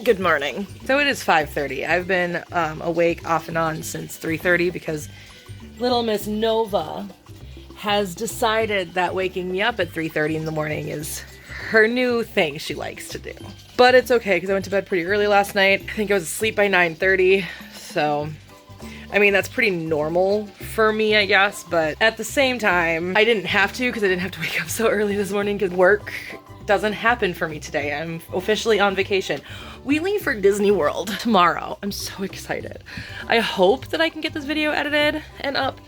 Good morning. So it is 5:30. I've been awake off and on since 3:30 because little Miss Nova has decided that waking me up at 3:30 in the morning is her new thing she likes to do. But it's okay because I went to bed pretty early last night. I think I was asleep by 9:30, so I mean, that's pretty normal for me, I guess, but at the same time, I didn't have to because I didn't have to wake up so early this morning because work doesn't happen for me today. I'm officially on vacation. We leave for Disney World tomorrow. I'm so excited. I hope that I can get this video edited and up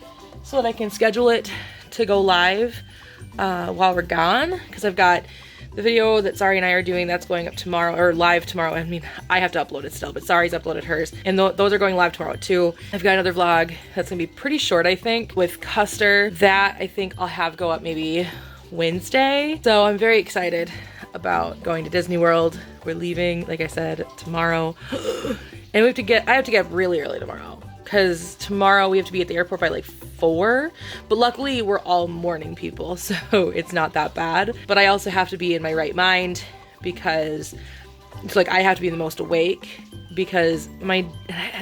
so that I can schedule it to go live while we're gone, because I've got the video that Sari and I are doing that's going up tomorrow, or live tomorrow. I mean, I have to upload it still, but Sari's uploaded hers. And those are going live tomorrow too. I've got another vlog that's gonna be pretty short, I think, with Custer. That I think I'll have go up maybe Wednesday. So I'm very excited about going to Disney World. We're leaving, like I said, tomorrow. And I have to get up really early tomorrow, because tomorrow we have to be at the airport by like 4, but luckily we're all morning people, so it's not that bad. But I also have to be in my right mind because it's like I have to be the most awake, because I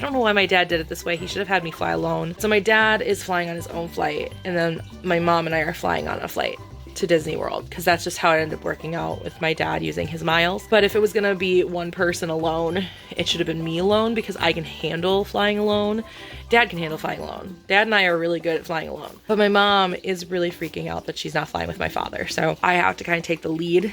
don't know why my dad did it this way. He should have had me fly alone. So my dad is flying on his own flight, and then my mom and I are flying on a flight to Disney World, because that's just how it ended up working out with my dad using his miles. But if it was gonna be one person alone, it should have been me alone, because I can handle flying alone. Dad can handle flying alone. Dad and I are really good at flying alone. But my mom is really freaking out that she's not flying with my father. So I have to kind of take the lead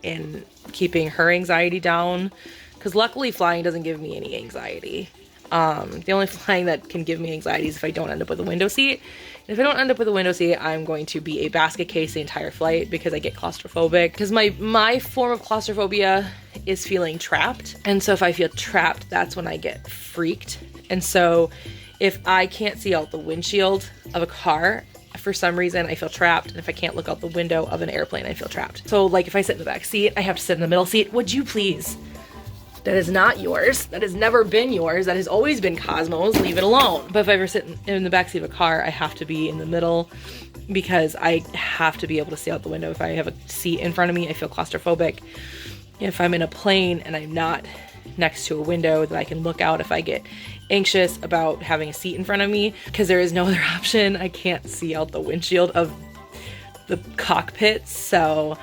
in keeping her anxiety down, because luckily flying doesn't give me any anxiety. The only flying that can give me anxiety is if I don't end up with a window seat. And if I don't end up with a window seat, I'm going to be a basket case the entire flight, because I get claustrophobic. Because my form of claustrophobia is feeling trapped. And so if I feel trapped, that's when I get freaked. And so if I can't see out the windshield of a car, for some reason I feel trapped. And if I can't look out the window of an airplane, I feel trapped. So like if I sit in the back seat, I have to sit in the middle seat. Would you please? That is not yours. That has never been yours. That has always been Cosmo's. Leave it alone. But if I ever sit in the backseat of a car, I have to be in the middle, because I have to be able to see out the window. If I have a seat in front of me, I feel claustrophobic. If I'm in a plane and I'm not next to a window that I can look out, if I get anxious about having a seat in front of me, because there is no other option, I can't see out the windshield of the cockpit. So,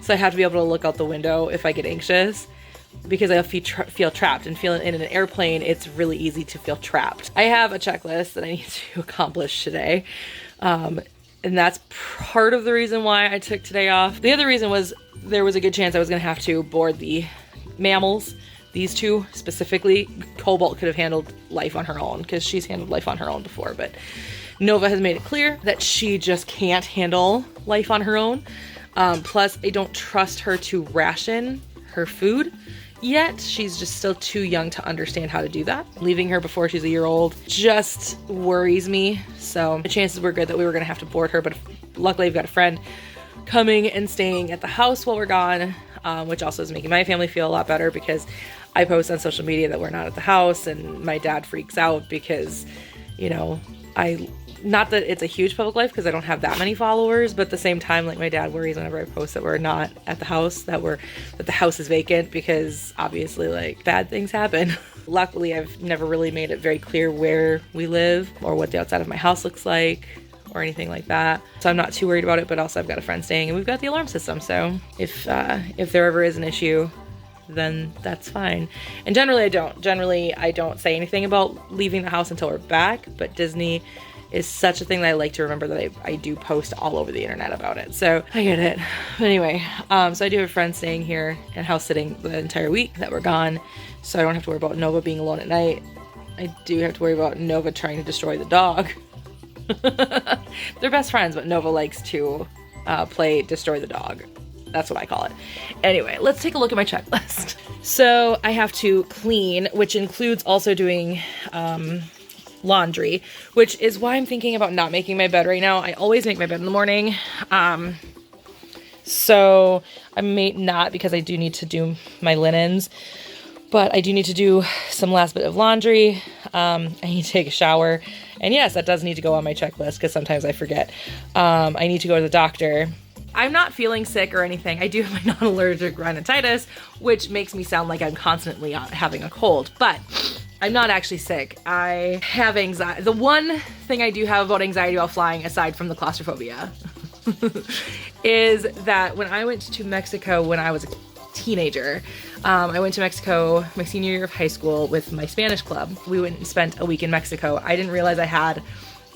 so I have to be able to look out the window if I get anxious, because I feel trapped. And feeling in an airplane, it's really easy to feel trapped. I have a checklist that I need to accomplish today. And that's part of the reason why I took today off. The other reason was there was a good chance I was going to have to board the mammals. These two specifically. Cobalt could have handled life on her own, because she's handled life on her own before. But Nova has made it clear that she just can't handle life on her own. Plus, I don't trust her to ration her food yet. She's just still too young to understand how to do that. Leaving her before she's a year old just worries me. So the chances were good that we were going to have to board her, but luckily I've got a friend coming and staying at the house while we're gone, which also is making my family feel a lot better, because I post on social media that we're not at the house, and my dad freaks out because, you know, not that it's a huge public life, because I don't have that many followers, but at the same time, like, my dad worries whenever I post that we're not at the house, that the house is vacant, because obviously, like, bad things happen. Luckily, I've never really made it very clear where we live or what the outside of my house looks like or anything like that. So I'm not too worried about it, but also I've got a friend staying, and we've got the alarm system. So if there ever is an issue, then that's fine. And generally I don't say anything about leaving the house until we're back, but Disney is such a thing that I like to remember that I do post all over the internet about it. So I get it. But anyway, so I do have a friend staying here and house sitting the entire week that we're gone. So I don't have to worry about Nova being alone at night. I do have to worry about Nova trying to destroy the dog. They're best friends, but Nova likes to play destroy the dog. That's what I call it. Anyway, let's take a look at my checklist. So I have to clean, which includes also doing laundry, which is why I'm thinking about not making my bed right now. I always make my bed in the morning. So I may not, because I do need to do my linens, but I do need to do some last bit of laundry. I need to take a shower. And yes, that does need to go on my checklist, because sometimes I forget. I need to go to the doctor I'm not feeling sick or anything. I do have my non-allergic rhinitis, which makes me sound like I'm constantly having a cold, but I'm not actually sick. I have anxiety. The one thing I do have about anxiety while flying, aside from the claustrophobia, is that when I went to Mexico when I was a teenager, I went to Mexico my senior year of high school with my Spanish club. We went and spent a week in Mexico. I didn't realize I had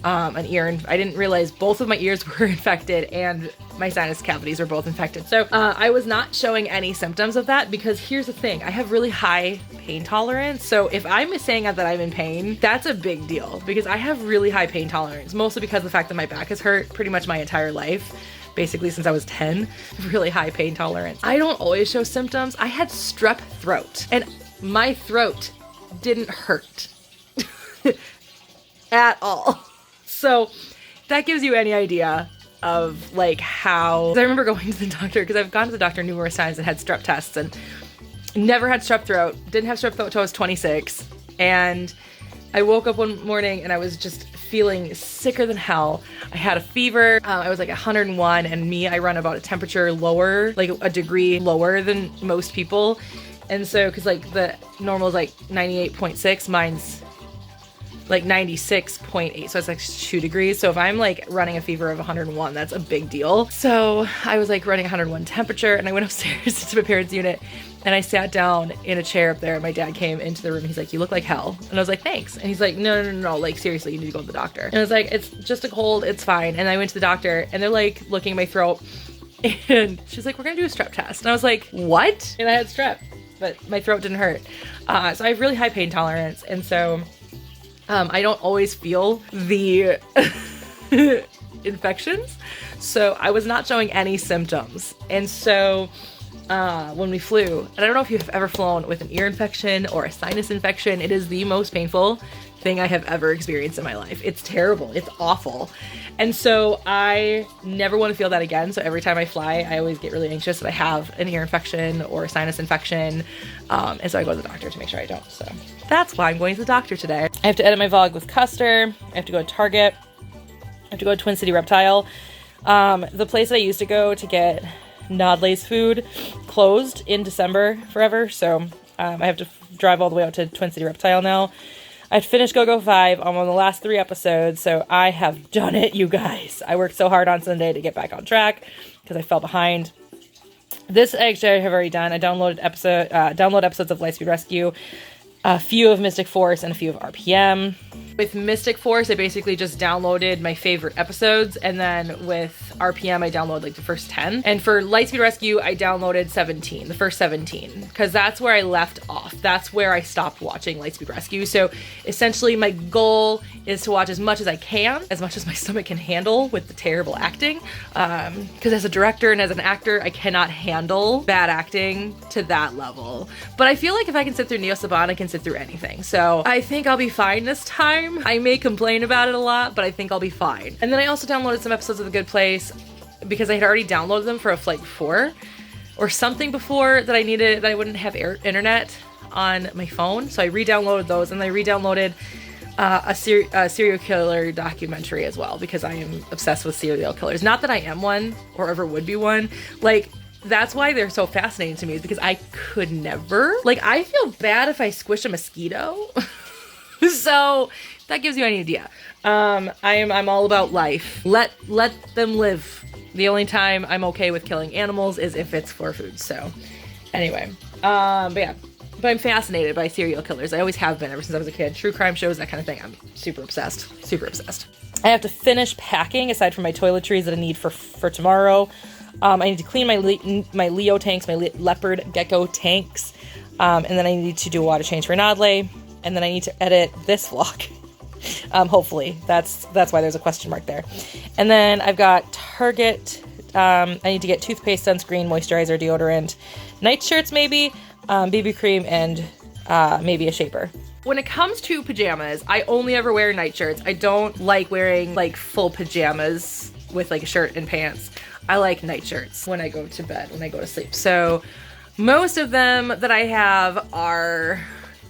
an ear, I didn't realize both of my ears were infected and my sinus cavities were both infected. So I was not showing any symptoms of that, because here's the thing, I have really high pain tolerance. So if I'm saying that I'm in pain, that's a big deal, because I have really high pain tolerance, mostly because of the fact that my back has hurt pretty much my entire life, basically since I was 10, really high pain tolerance. I don't always show symptoms. I had strep throat and my throat didn't hurt at all. So that gives you any idea of like how, I remember going to the doctor, because I've gone to the doctor numerous times and had strep tests and never had strep throat, didn't have strep throat until I was 26. And I woke up one morning and I was just feeling sicker than hell. I had a fever. I was like 101, and I run about a temperature lower, like a degree lower than most people. And so, cause like the normal is like 98.6, mine's like 96.8, so it's like 2 degrees. So if I'm like running a fever of 101, that's a big deal. So I was like running 101 temperature, and I went upstairs to my parents' unit and I sat down in a chair up there, and my dad came into the room. He's like, "You look like hell." And I was like, "Thanks." And he's like, No, like seriously, you need to go to the doctor." And I was like, "It's just a cold, it's fine." And I went to the doctor, and they're like looking at my throat, and she's like, "We're gonna do a strep test." And I was like, "What?" And I had strep, but my throat didn't hurt. So I have really high pain tolerance, and so I don't always feel the infections, so I was not showing any symptoms. And so when we flew, and I don't know if you've ever flown with an ear infection or a sinus infection, it is the most painful thing I have ever experienced in my life. It's terrible. It's awful. And so I never want to feel that again. So every time I fly, I always get really anxious that I have an ear infection or a sinus infection. And so I go to the doctor to make sure I don't. So that's why I'm going to the doctor today. I have to edit my vlog with Custer. I have to go to Target. I have to go to Twin City Reptile. The place that I used to go to get Nodley's food closed in December forever. So I have to drive all the way out to Twin City Reptile now. I finished Go-Go 5. I'm on the last 3 episodes, so I have done it, you guys. I worked so hard on Sunday to get back on track because I fell behind. This actually I have already done. I downloaded episodes of Lightspeed Rescue, a few of Mystic Force, and a few of RPM. With Mystic Force, I basically just downloaded my favorite episodes, and then with RPM, I downloaded like the first 10. And for Lightspeed Rescue, I downloaded 17, the first 17, because that's where I left off. That's where I stopped watching Lightspeed Rescue. So essentially, my goal is to watch as much as I can, as much as my stomach can handle with the terrible acting. Because as a director and as an actor, I cannot handle bad acting to that level. But I feel like if I can sit through Neo Saban, I can sit through anything. So I think I'll be fine this time. I may complain about it a lot, but I think I'll be fine. And then I also downloaded some episodes of The Good Place because I had already downloaded them for a flight before or something before that I wouldn't have internet on my phone. So I re-downloaded those, and I re-downloaded a serial killer documentary as well, because I am obsessed with serial killers. Not that I am one or ever would be one. Like, that's why they're so fascinating to me, is because I could never. Like, I feel bad if I squish a mosquito. So that gives you an idea. I'm all about life. Let them live. The only time I'm okay with killing animals is if it's for food. So anyway, but I'm fascinated by serial killers. I always have been ever since I was a kid. True crime shows, that kind of thing. I'm super obsessed. I have to finish packing aside from my toiletries that I need for tomorrow. I need to clean my Leo tanks, my leopard gecko tanks. And then I need to do a water change for Nodley. And then I need to edit this vlog. Hopefully. That's why there's a question mark there. And then I've got Target. I need to get toothpaste, sunscreen, moisturizer, deodorant, nightshirts maybe, BB cream, and maybe a shaper. When it comes to pajamas, I only ever wear nightshirts. I don't like wearing like full pajamas with like a shirt and pants. I like nightshirts when I go to bed, when I go to sleep. So most of them that I have are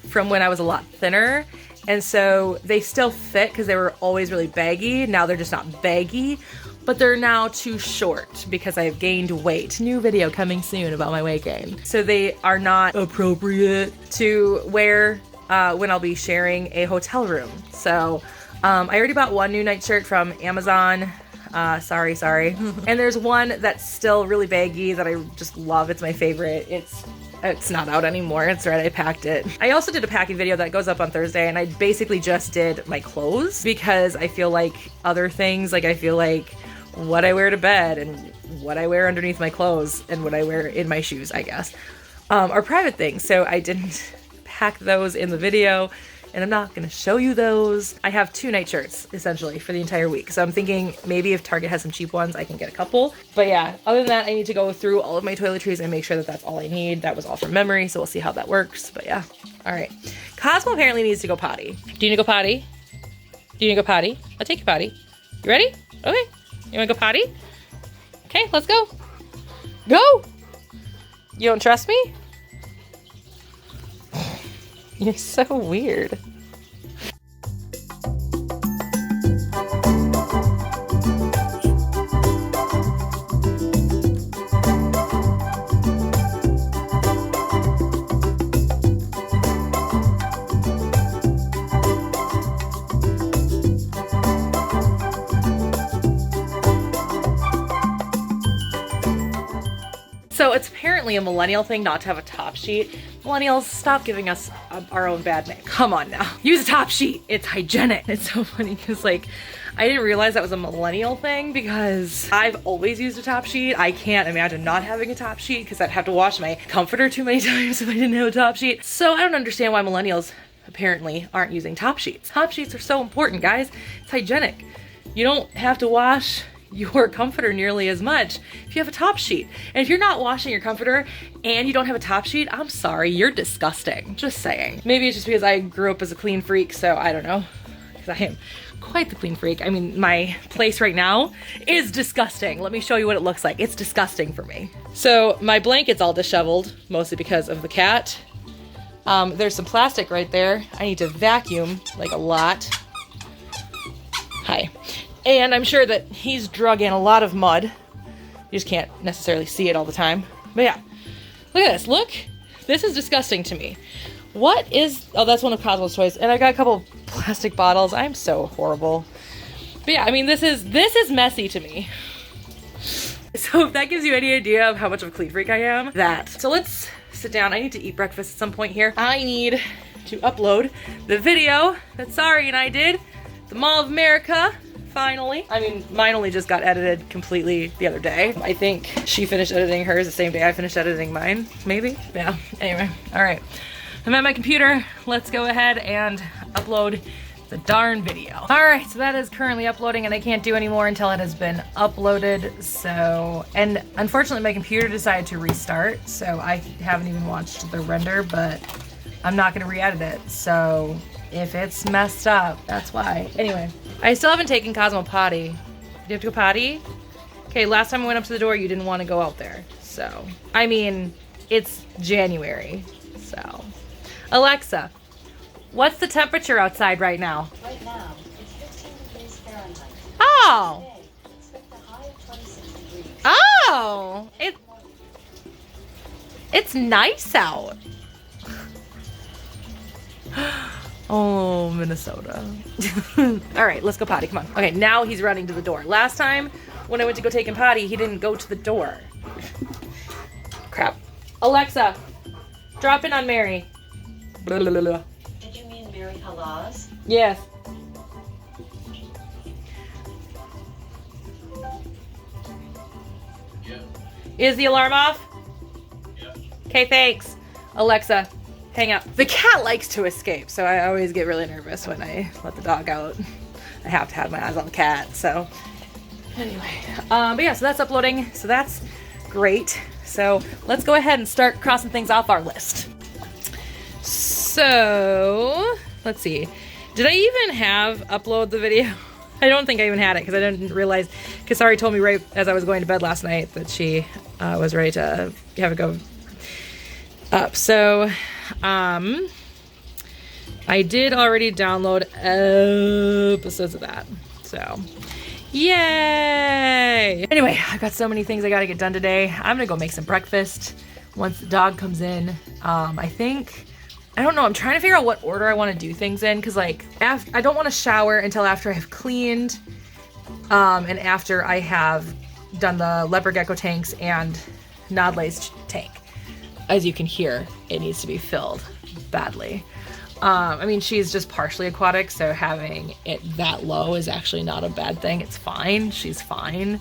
from when I was a lot thinner, and so they still fit because they were always really baggy. Now they're just not baggy, but they're now too short because I've gained weight. New video coming soon about my weight gain. So they are not appropriate to wear when I'll be sharing a hotel room. So I already bought one new nightshirt from Amazon. Sorry. And there's one that's still really baggy that I just love. It's my favorite. It's not out anymore. It's right. I packed it. I also did a packing video that goes up on Thursday, and I basically just did my clothes because I feel like other things, like I feel like what I wear to bed and what I wear underneath my clothes and what I wear in my shoes, I guess, are private things. So I didn't pack those in the video, and I'm not gonna show you those. I have 2 nightshirts essentially for the entire week. So I'm thinking maybe if Target has some cheap ones, I can get a couple. But yeah, other than that, I need to go through all of my toiletries and make sure that that's all I need. That was all from memory, so we'll see how that works. But yeah, all right. Cosmo apparently needs to go potty. Do you need to go potty? Do you need to go potty? I'll take you potty. You ready? Okay. You wanna go potty? Okay, let's go. Go! You don't trust me? You're so weird. So it's apparently a millennial thing not to have a top sheet. Millennials, stop giving us our own bad name. Come on now. Use a top sheet. It's hygienic. It's so funny because like, I didn't realize that was a millennial thing because I've always used a top sheet. I can't imagine not having a top sheet because I'd have to wash my comforter too many times if I didn't have a top sheet. So I don't understand why millennials apparently aren't using top sheets. Top sheets are so important, guys. It's hygienic. You don't have to wash your comforter nearly as much if you have a top sheet. And if you're not washing your comforter and you don't have a top sheet, I'm sorry, you're disgusting. Just saying. Maybe it's just because I grew up as a clean freak, so I don't know. Because I am quite the clean freak. I mean, my place right now is disgusting. Let me show you what it looks like. It's disgusting for me. So my blanket's all disheveled, mostly because of the cat. There's some plastic right there. I need to vacuum, like a lot. Hi. And I'm sure that he's drug in a lot of mud. You just can't necessarily see it all the time. But yeah, look at this. Look, this is disgusting to me. What is, oh, that's one of Cosmo's toys. And I got a couple plastic bottles. I'm so horrible. But yeah, I mean, this is messy to me. So if that gives you any idea of how much of a clean freak I am, that. So let's sit down. I need to eat breakfast at some point here. I need to upload the video that Sari and I did, the Mall of America. Finally. I mean, mine only just got edited completely the other day. I think she finished editing hers the same day I finished editing mine, maybe? Yeah, anyway, all right. I'm at my computer. Let's go ahead and upload the darn video. All right, so that is currently uploading and I can't do any more until it has been uploaded. So, and unfortunately my computer decided to restart, so I haven't even watched the render, but I'm not gonna re-edit it. So if it's messed up, that's why. Anyway, I still haven't taken Cosmo potty. Do you have to go potty? Okay, last time I went up to the door, you didn't want to go out there. So, I mean, it's January, so. Alexa, what's the temperature outside right now? Right now, it's 15 degrees Fahrenheit. Oh! Today, expect a high of 26 degrees. Oh! It's nice out. Oh, Minnesota. All right, let's go potty, come on. Okay, now he's running to the door. Last time when I went to go take him potty, he didn't go to the door. Crap. Alexa, drop in on Mary. Blah, blah, blah, blah. Did you mean Mary Halaz? Yes. Yeah. Is the alarm off? Yeah. Okay, thanks. Alexa, hang up. The cat likes to escape, so I always get really nervous when I let the dog out. I have to have my eyes on the cat, so anyway. But yeah, so that's uploading, so that's great. So let's go ahead and start crossing things off our list. So, let's see. Did I even have upload the video? I don't think I even had it because I didn't realize, because Sari told me right as I was going to bed last night that she was ready to have it go up. So, I did already download episodes of that. So, Yay! Anyway, I've got so many things I gotta get done today. I'm gonna go make some breakfast once the dog comes in. I don't know, I'm trying to figure out what order I want to do things in, because like I don't want to shower until after I've cleaned and after I have done the leopard gecko tanks and Nodley's tank. As you can hear, it needs to be filled badly. I mean, she's just partially aquatic, so having it that low is actually not a bad thing. It's fine. She's fine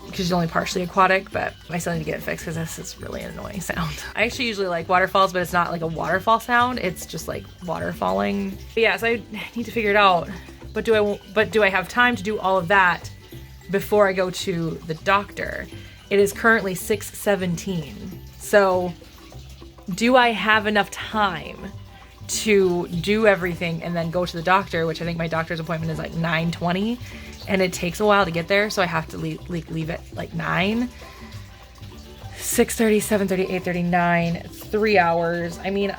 because she's only partially aquatic, but I still need to get it fixed because this is really an annoying sound. I actually usually like waterfalls, but it's not like a waterfall sound. It's just like water falling. But yeah, so I need to figure it out. But do I have time to do all of that before I go to the doctor? It is currently 6:17. So do I have enough time to do everything and then go to the doctor, which I think my doctor's appointment is like 9:20, and it takes a while to get there, so I have to leave at like 9. 6:30, 7:30, 8:30, 9. It's 3 hours. I mean,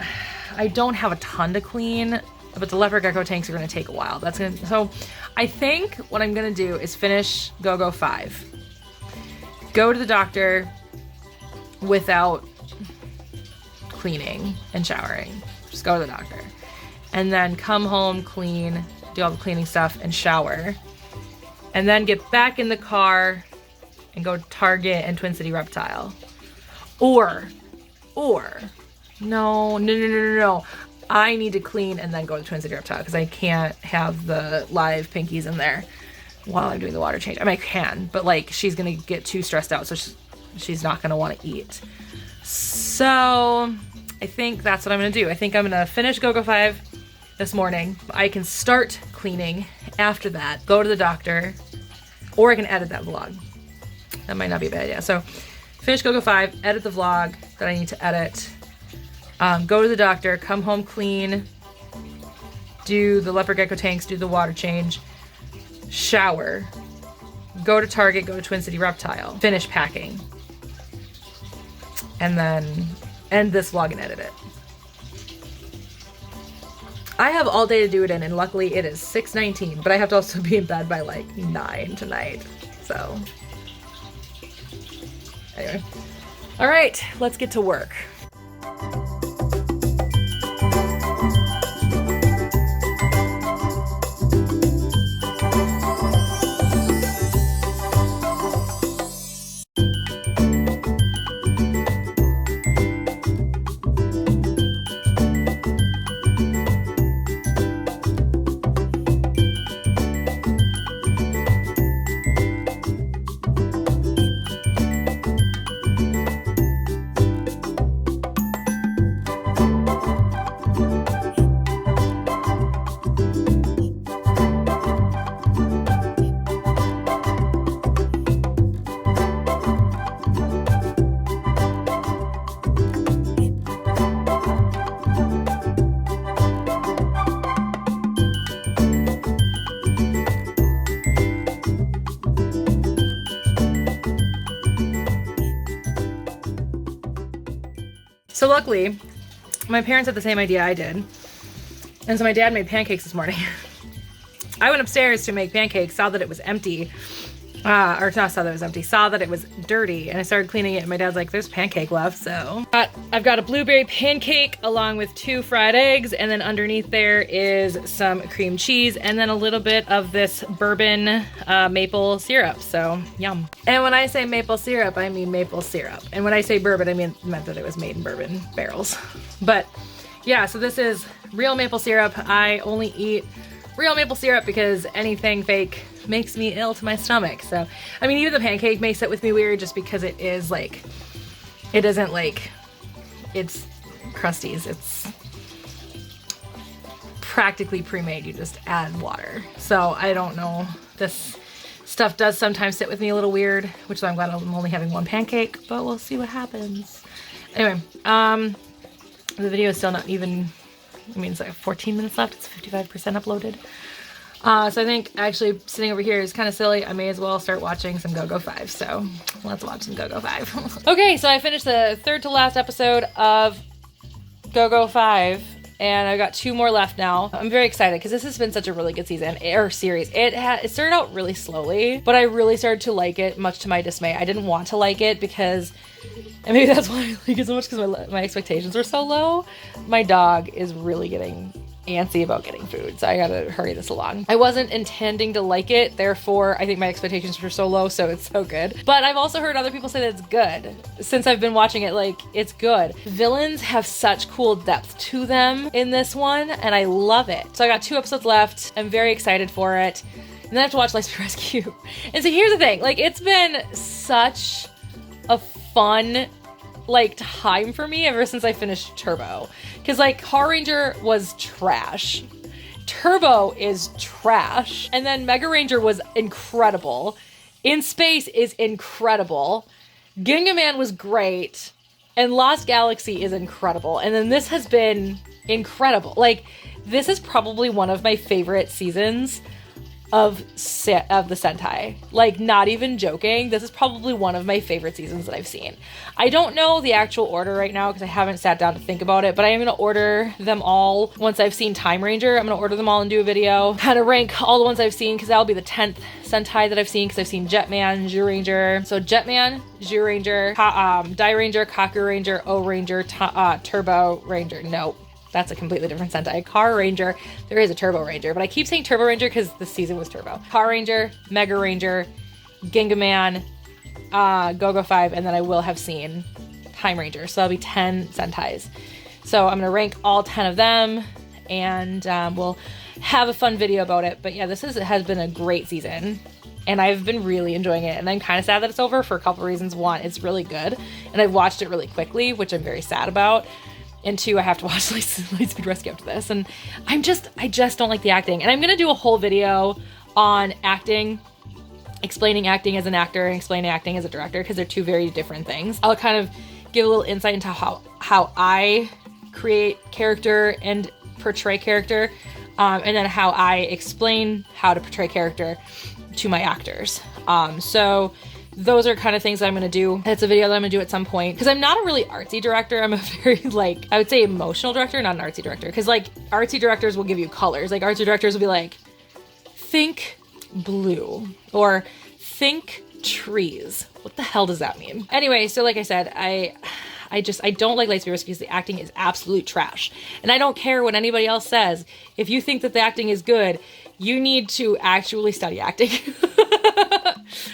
I don't have a ton to clean, but the leopard gecko tanks are going to take a while. So I think what I'm going to do is finish Go-Go 5. Go to the doctor without cleaning and showering. Just go to the doctor. And then come home, clean, do all the cleaning stuff, and shower. And then get back in the car and go to Target and Twin City Reptile. Or, no. I need to clean and then go to Twin City Reptile because I can't have the live pinkies in there while I'm doing the water change. I mean, I can, but like she's gonna get too stressed out, so she's not gonna want to eat. So I think that's what I'm gonna do. I think I'm gonna finish Go-Go 5 this morning. I can start cleaning after that, go to the doctor, or I can edit that vlog. That might not be a bad idea. So finish Go-Go 5, edit the vlog that I need to edit, go to the doctor, come home clean, do the leopard gecko tanks, do the water change, shower, go to Target, go to Twin City Reptile, finish packing, and then end this vlog and edit it. I have all day to do it in, and luckily it is 6:19, but I have to also be in bed by like 9 tonight, so anyway. All right, let's get to work. So luckily, my parents had the same idea I did. And so my dad made pancakes this morning. I went upstairs to make pancakes, saw that it was empty. Saw that it was dirty, and I started cleaning it, and my dad's like, there's pancake left, so. I've got a blueberry pancake along with 2 fried eggs, and then underneath there is some cream cheese, and then a little bit of this bourbon maple syrup, so yum. And when I say maple syrup, I mean maple syrup. And when I say bourbon, I meant that it was made in bourbon barrels. But yeah, so this is real maple syrup. I only eat real maple syrup because anything fake makes me ill to my stomach. So, I mean, even the pancake may sit with me weird just because it is like, it isn't like, it's Krusty's. It's practically pre-made. You just add water. So I don't know. This stuff does sometimes sit with me a little weird, which is why I'm glad I'm only having 1 pancake, but we'll see what happens. Anyway, the video is still not even, I mean, it's like 14 minutes left. It's 55% uploaded. So I think actually sitting over here is kind of silly. I may as well start watching some Go-Go 5. So let's watch some Go-Go 5. Okay, so I finished the third to last episode of Go-Go 5. and I got 2 more left now. I'm very excited because this has been such a really good season or series. It started out really slowly, but I really started to like it, much to my dismay. I didn't want to like it because, and maybe that's why I like it so much, because my expectations were so low. My dog is really getting antsy about getting food, so I gotta hurry this along. I wasn't intending to like it, therefore I think my expectations were so low, so it's so good. But I've also heard other people say that it's good. Since I've been watching it, like, it's good. Villains have such cool depth to them in this one, and I love it. So I got 2 episodes left. I'm very excited for it. And then I have to watch Lightspeed Rescue. And so here's the thing, like, it's been such a fun like time for me ever since I finished Turbo, because like Car Ranger was trash, Turbo is trash, and then Mega Ranger was incredible, In Space is incredible, Ginga Man was great, and Lost Galaxy is incredible, and then this has been incredible. Like, this is probably one of my favorite seasons of the Sentai. Like, not even joking, this is probably one of my favorite seasons that I've seen. I don't know the actual order right now because I haven't sat down to think about it, but I am going to order them all once I've seen Time Ranger. I'm going to order them all and do a video, kind of rank all the ones I've seen, because that'll be the 10th Sentai that I've seen, because I've seen Jetman, Zyuranger. So Jetman, Zyuranger, Die Ranger, Kaku Ranger, O Ranger, Turbo Ranger. Nope. That's a completely different Sentai. Car Ranger. There is a Turbo Ranger, but I keep saying Turbo Ranger because the season was Turbo. Car Ranger, Mega Ranger, Ginga Man, Go-Go 5, and then I will have seen Time Ranger. So that'll be 10 Sentais. So I'm going to rank all 10 of them, and we'll have a fun video about it. But yeah, this has been a great season, and I've been really enjoying it. And I'm kind of sad that it's over for a couple reasons. One, it's really good, and I've watched it really quickly, which I'm very sad about. And 2, I have to watch Lightspeed Rescue after this. And I just don't like the acting. And I'm going to do a whole video on acting, explaining acting as an actor and explaining acting as a director, because they're 2 very different things. I'll kind of give a little insight into how I create character and portray character, and then how I explain how to portray character to my actors. So those are kind of things that I'm going to do. It's a video that I'm going to do at some point, because I'm not a really artsy director. I'm a very, like, I would say emotional director, not an artsy director. Because, like, artsy directors will give you colors. Like, artsy directors will be like, think blue, or think trees. What the hell does that mean? Anyway, so like I said, I don't like Lightspeed Rescue because the acting is absolute trash. And I don't care what anybody else says. If you think that the acting is good, you need to actually study acting.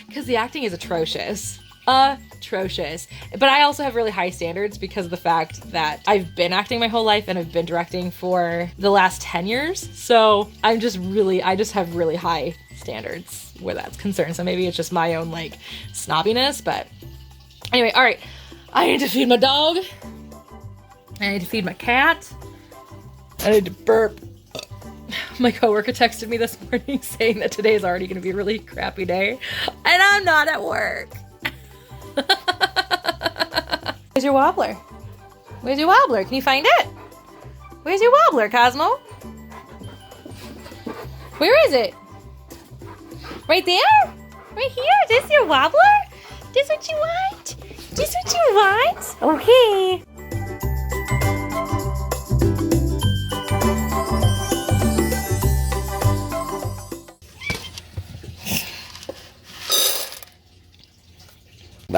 Because the acting is atrocious. Atrocious. But I also have really high standards because of the fact that I've been acting my whole life and I've been directing for the last 10 years. So I just have really high standards where that's concerned. So maybe it's just my own, like, snobbiness. But anyway, all right. I need to feed my dog. I need to feed my cat. I need to burp. My coworker texted me this morning saying that today is already going to be a really crappy day, and I'm not at work. Where's your wobbler? Where's your wobbler? Can you find it? Where's your wobbler, Cosmo? Where is it? Right there? Right here? This your wobbler? This what you want? This what you want? Okay.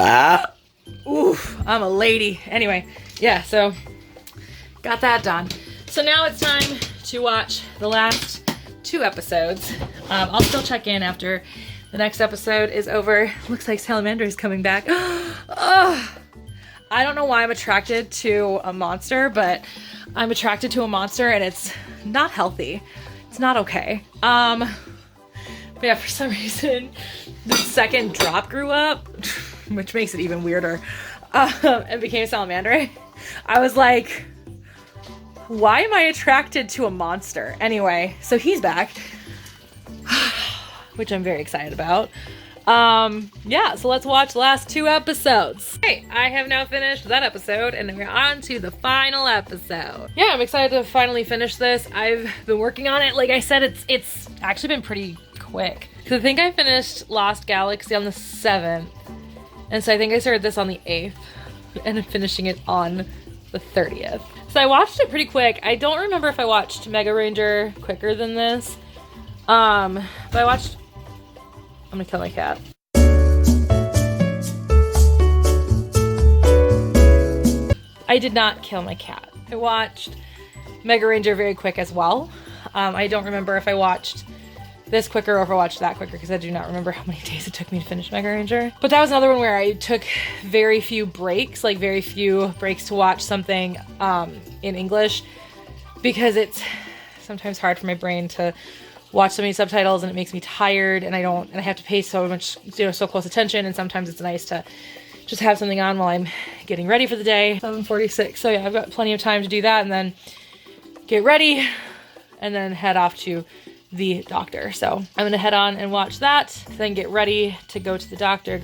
Ah. Oof, I'm a lady. Anyway, yeah, so got that done. So now it's time to watch the last 2 episodes. I'll still check in after the next episode is over. Looks like Salamander is coming back. Oh, I don't know why I'm attracted to a monster, but I'm attracted to a monster and it's not healthy. It's not okay. But yeah, for some reason, the second drop grew up, which makes it even weirder, and became Salamander. I was like, why am I attracted to a monster? Anyway, so he's back, which I'm very excited about. Yeah, so let's watch the last 2 episodes. Okay, I have now finished that episode, and we're on to the final episode. Yeah, I'm excited to finally finish this. I've been working on it. Like I said, it's actually been pretty quick. Because I think I finished Lost Galaxy on the 7th, and so I think I started this on the 8th, and I'm finishing it on the 30th. So I watched it pretty quick. I don't remember if I watched Mega Ranger quicker than this. But I watched... I'm gonna kill my cat. I did not kill my cat. I watched Mega Ranger very quick as well. I don't remember if I watched this quicker or if I watched that quicker because I do not remember how many days it took me to finish Mega Ranger. But that was another one where I took very few breaks, like very few breaks to watch something in English, because it's sometimes hard for my brain to watch so many subtitles and it makes me tired, and I have to pay so much, so close attention, and sometimes it's nice to just have something on while I'm getting ready for the day. 7:46, so yeah, I've got plenty of time to do that and then get ready and then head off to the doctor. So I'm gonna head on and watch that, then get ready to go to the doctor,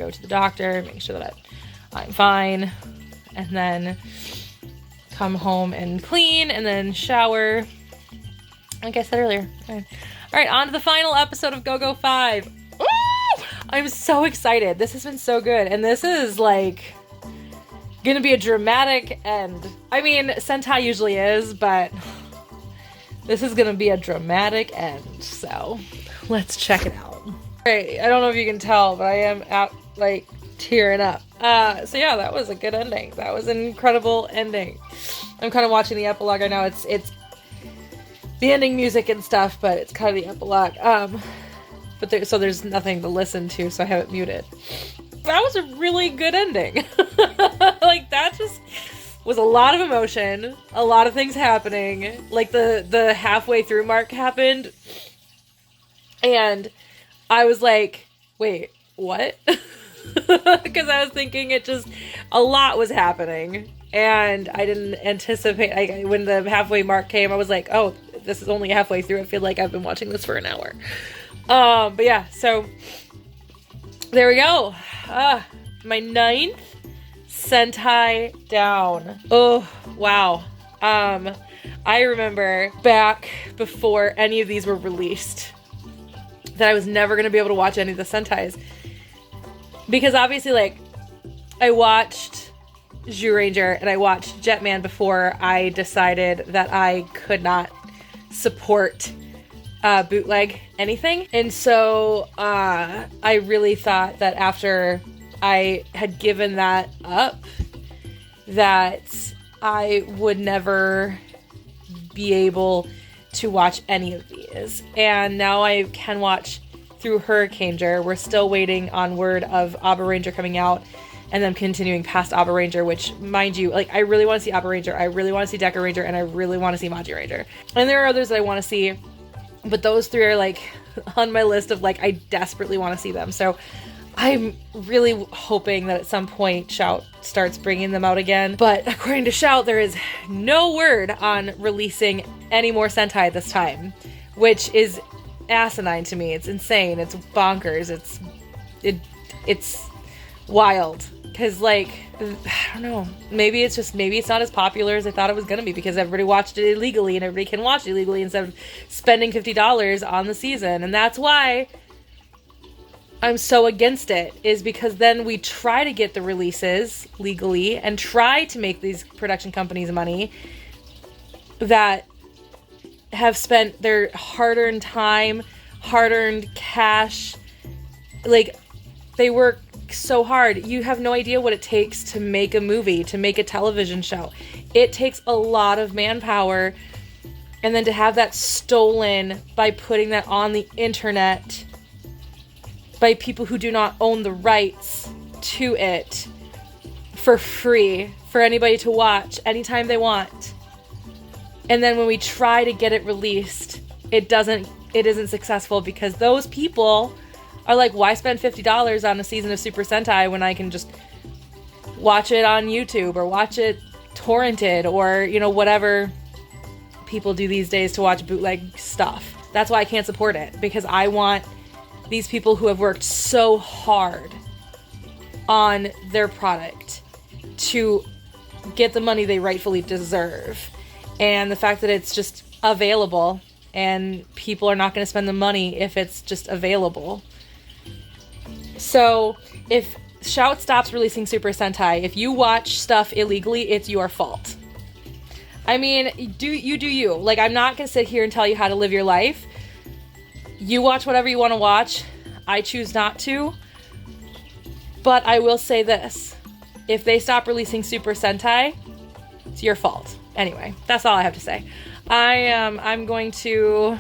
make sure that I'm fine, and then come home and clean and then shower, like I said earlier. Okay. All right, on to the final episode of Go-Go 5. Ooh! I'm so excited. This has been so good. And this is like gonna be a dramatic end. I mean, Sentai usually is, but this is gonna be a dramatic end. So let's check it out. All right, I don't know if you can tell, but I am like tearing up. So yeah, that was a good ending. That was an incredible ending. I'm kind of watching the epilogue right now. It's the ending music and stuff, but it's kind of the epilogue. But so there's nothing to listen to, so I have it muted. That was a really good ending. Like, that just was a lot of emotion, a lot of things happening. Like, the halfway through mark happened, and I was like, wait, what? Because I was thinking a lot was happening, and I didn't anticipate, when the halfway mark came, I was like, oh, this is only halfway through. I feel like I've been watching this for an hour. But yeah, so there we go. My 9th Sentai down. Oh, wow. I remember back before any of these were released that I was never going to be able to watch any of the Sentais. Because obviously, like, I watched Zyuranger and I watched Jetman before I decided that I could not support bootleg anything. And so I really thought that after I had given that up, that I would never be able to watch any of these. And now I can watch through Hurricaneger. We're still waiting on word of Abba Ranger coming out and then continuing past Abba Ranger, which, mind you, like, I really want to see Abba Ranger, I really want to see Deca Ranger, and I really want to see Magi Ranger. And there are others that I want to see, but those three are, like, on my list of, like, I desperately want to see them. So I'm really hoping that at some point Shout starts bringing them out again. But according to Shout, there is no word on releasing any more Sentai this time, which is asinine to me. It's insane. It's bonkers. It's wild. Because, like, I don't know, maybe it's not as popular as I thought it was going to be because everybody watched it illegally and everybody can watch it illegally instead of spending $50 on the season. And that's why I'm so against it, is because then we try to get the releases legally and try to make these production companies money that have spent their hard-earned time, hard-earned cash. Like, they work so hard. You have no idea what it takes to make a movie, to make a television show. It takes a lot of manpower, and then to have that stolen by putting that on the internet by people who do not own the rights to it for free for anybody to watch anytime they want. And then when we try to get it released, it isn't successful because those people are like, why spend $50 on a season of Super Sentai when I can just watch it on YouTube or watch it torrented or, you know, whatever people do these days to watch bootleg stuff. That's why I can't support it, because I want these people who have worked so hard on their product to get the money they rightfully deserve. And the fact that it's just available and people are not going to spend the money if it's just available. So if Shout stops releasing Super Sentai, if you watch stuff illegally, it's your fault. I mean, do you. Like, I'm not gonna sit here and tell you how to live your life. You watch whatever you want to watch. I choose not to. But I will say this. If they stop releasing Super Sentai, it's your fault. Anyway, that's all I have to say. I'm going to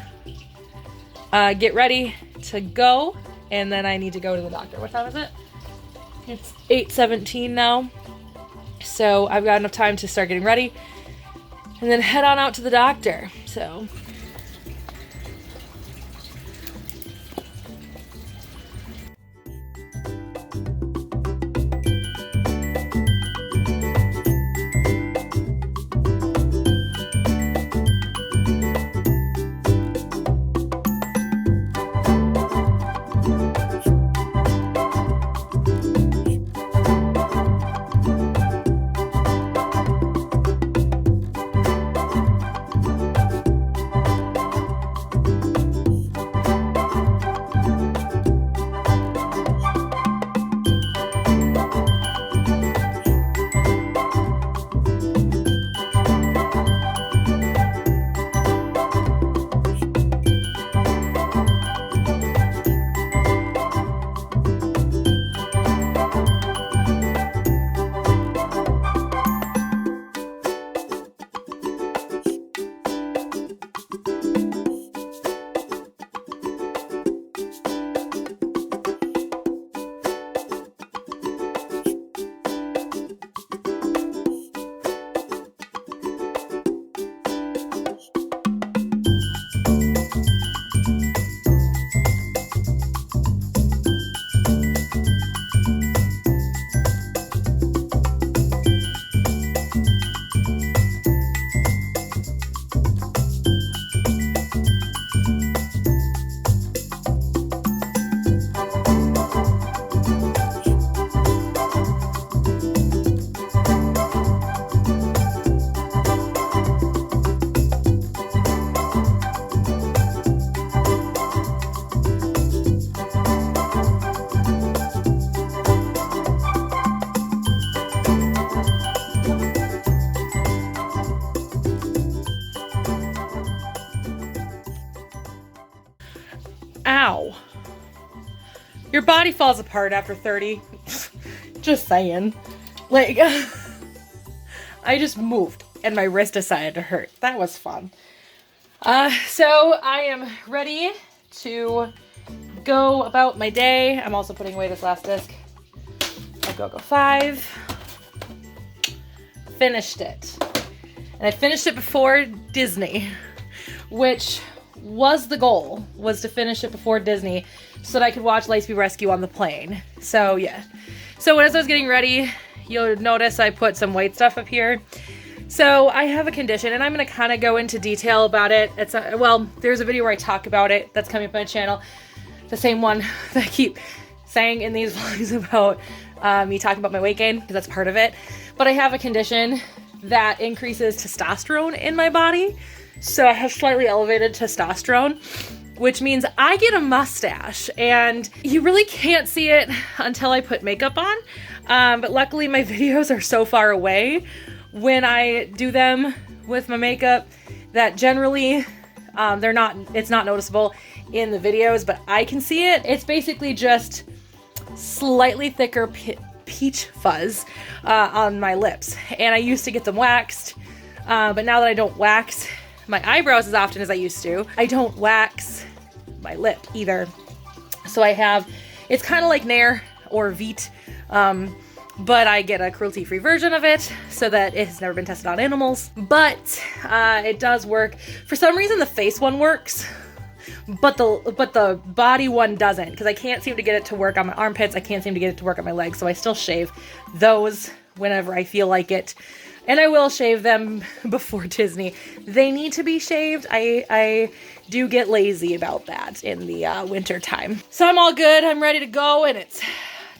get ready to go, and then I need to go to the doctor. What time is it? It's 8:17 now. So I've got enough time to start getting ready and then head on out to the doctor. So ow. Your body falls apart after 30. Just saying. Like, I just moved and my wrist decided to hurt. That was fun. So I am ready to go about my day. I'm also putting away this last disc of Go-Go 5. Finished it. And I finished it before Disney, which was the goal, was to finish it before Disney so that I could watch Lightspeed Rescue on the plane. So yeah. So as I was getting ready, you'll notice I put some white stuff up here. So I have a condition, and I'm going to kind of go into detail about it. It's well, there's a video where I talk about it that's coming up on my channel. The same one that I keep saying in these vlogs about me talking about my weight gain, because that's part of it. But I have a condition that increases testosterone in my body. So I have slightly elevated testosterone, which means I get a mustache, and you really can't see it until I put makeup on. But luckily my videos are so far away when I do them with my makeup that generally it's not noticeable in the videos, but I can see it. It's basically just slightly thicker peach fuzz on my lips, and I used to get them waxed, but now that I don't wax my eyebrows as often as I used to, I don't wax my lip either. So I have, it's kind of like Nair or Veet, but I get a cruelty-free version of it so that it has never been tested on animals. But it does work. For some reason, the face one works, but the body one doesn't, because I can't seem to get it to work on my armpits. I can't seem to get it to work on my legs, so I still shave those whenever I feel like it. And I will shave them before Disney. They need to be shaved. I do get lazy about that in the winter time. So I'm all good. I'm ready to go, and it's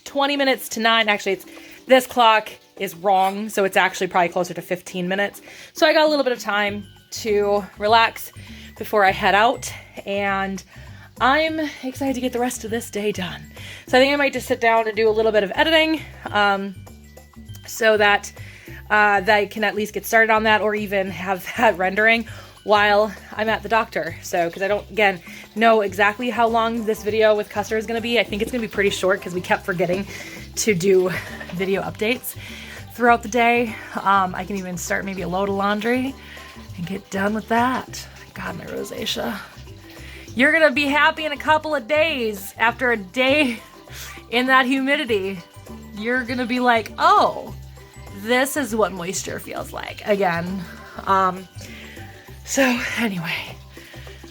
20 minutes to 9. Actually, this clock is wrong, so it's actually probably closer to 15 minutes. So I got a little bit of time to relax before I head out, and I'm excited to get the rest of this day done. So I think I might just sit down and do a little bit of editing so that that I can at least get started on that, or even have that rendering while I'm at the doctor. So, because I don't, again, know exactly how long this video with Custer is going to be. I think it's going to be pretty short because we kept forgetting to do video updates throughout the day. I can even start maybe a load of laundry and get done with that. God, my rosacea. You're going to be happy in a couple of days after a day in that humidity. You're going to be like, oh, this is what moisture feels like again. So anyway,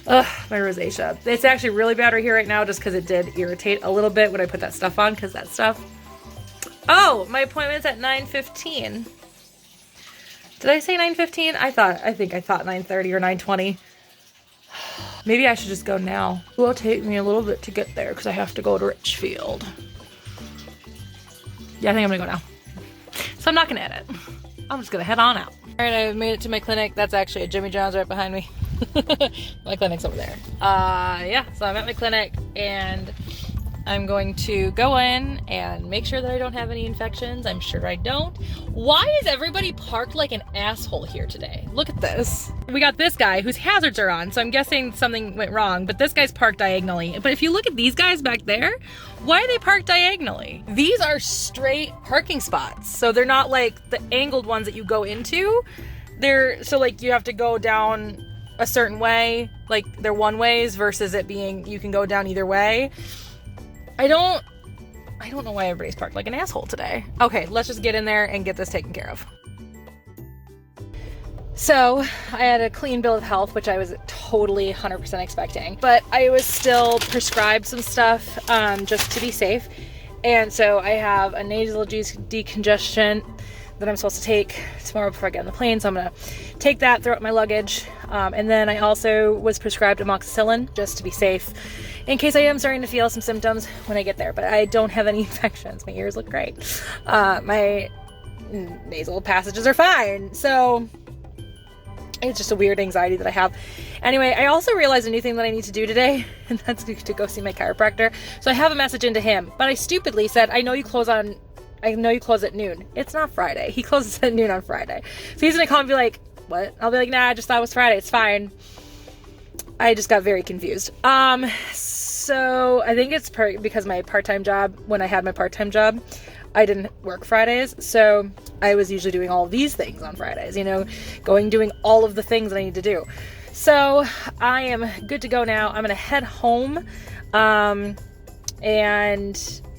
my rosacea. It's actually really bad right here right now just because it did irritate a little bit when I put that stuff on, because that stuff. Oh, my appointment's at 9:15. Did I say 9:15? I think I thought 9:30 or 9:20. Maybe I should just go now. It will take me a little bit to get there because I have to go to Richfield. Yeah, I think I'm gonna go now. So I'm not gonna edit. I'm just gonna head on out. All right, I made it to my clinic. That's actually a Jimmy John's right behind me. My clinic's over there. Yeah, so I'm at my clinic and I'm going to go in and make sure that I don't have any infections. I'm sure I don't. Why is everybody parked like an asshole here today? Look at this. We got this guy whose hazards are on, so I'm guessing something went wrong, but this guy's parked diagonally. But if you look at these guys back there, why are they parked diagonally? These are straight parking spots. So they're not like the angled ones that you go into. So like you have to go down a certain way, like they're one ways versus it being, you can go down either way. I don't know why everybody's parked like an asshole today. Okay, let's just get in there and get this taken care of. So I had a clean bill of health, which I was totally 100% expecting, but I was still prescribed some stuff just to be safe. And so I have a nasal decongestant that I'm supposed to take tomorrow before I get on the plane. So I'm gonna take that, throw it in my luggage. And then I also was prescribed amoxicillin just to be safe in case I am starting to feel some symptoms when I get there, but I don't have any infections. My ears look great. My nasal passages are fine. So it's just a weird anxiety that I have. Anyway, I also realized a new thing that I need to do today, and that's to go see my chiropractor. So I have a message into him, but I stupidly said, I know you close at noon. It's not Friday. He closes at noon on Friday. So he's gonna call and be like, what? I'll be like, nah, I just thought it was Friday. It's fine. I just got very confused. So I think it's because my part-time job, when I had my part-time job, I didn't work Fridays. So I was usually doing all these things on Fridays, you know, doing all of the things that I need to do. So I am good to go now. I'm going to head home. And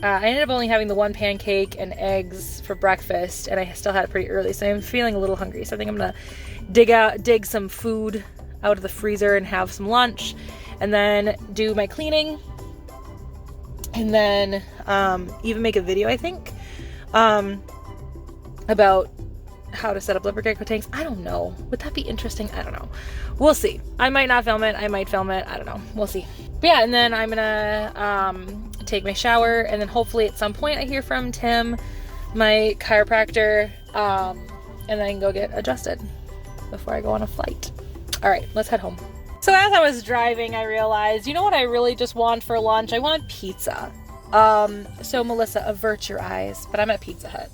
I ended up only having the one pancake and eggs for breakfast, and I still had it pretty early, so I'm feeling a little hungry. So I think I'm gonna dig some food out of the freezer and have some lunch, and then do my cleaning, and then even make a video, I think, about how to set up leopard gecko tanks. I don't know. Would that be interesting? I don't know. We'll see. I might not film it. I might film it. I don't know. We'll see. But yeah, and then I'm gonna take my shower, and then hopefully at some point I hear from Tim, my chiropractor, and then I can go get adjusted before I go on a flight. All right, let's head home. So as I was driving, I realized, you know what I really just want for lunch? I want pizza. So Melissa, avert your eyes, but I'm at Pizza Hut.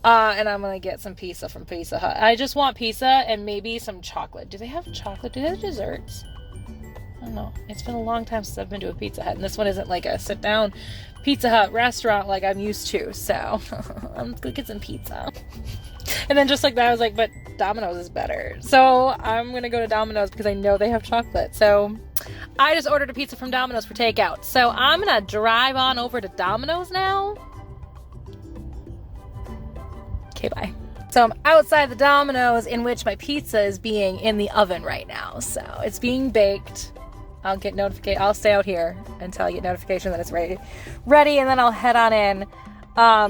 And I'm gonna get some pizza from Pizza Hut. I just want pizza and maybe some chocolate. Do they have chocolate? Do they have desserts? I don't know. It's been a long time since I've been to a Pizza Hut, and this one isn't like a sit-down Pizza Hut restaurant like I'm used to, so I'm gonna get some pizza. And then just like that, I was like, but Domino's is better. So I'm gonna go to Domino's because I know they have chocolate. So I just ordered a pizza from Domino's for takeout. So I'm gonna drive on over to Domino's now. Okay, bye. So I'm outside the Domino's, in which my pizza is being in the oven right now. So it's being baked. I'll get notification. I'll stay out here until I get notification that it's ready, and then I'll head on in.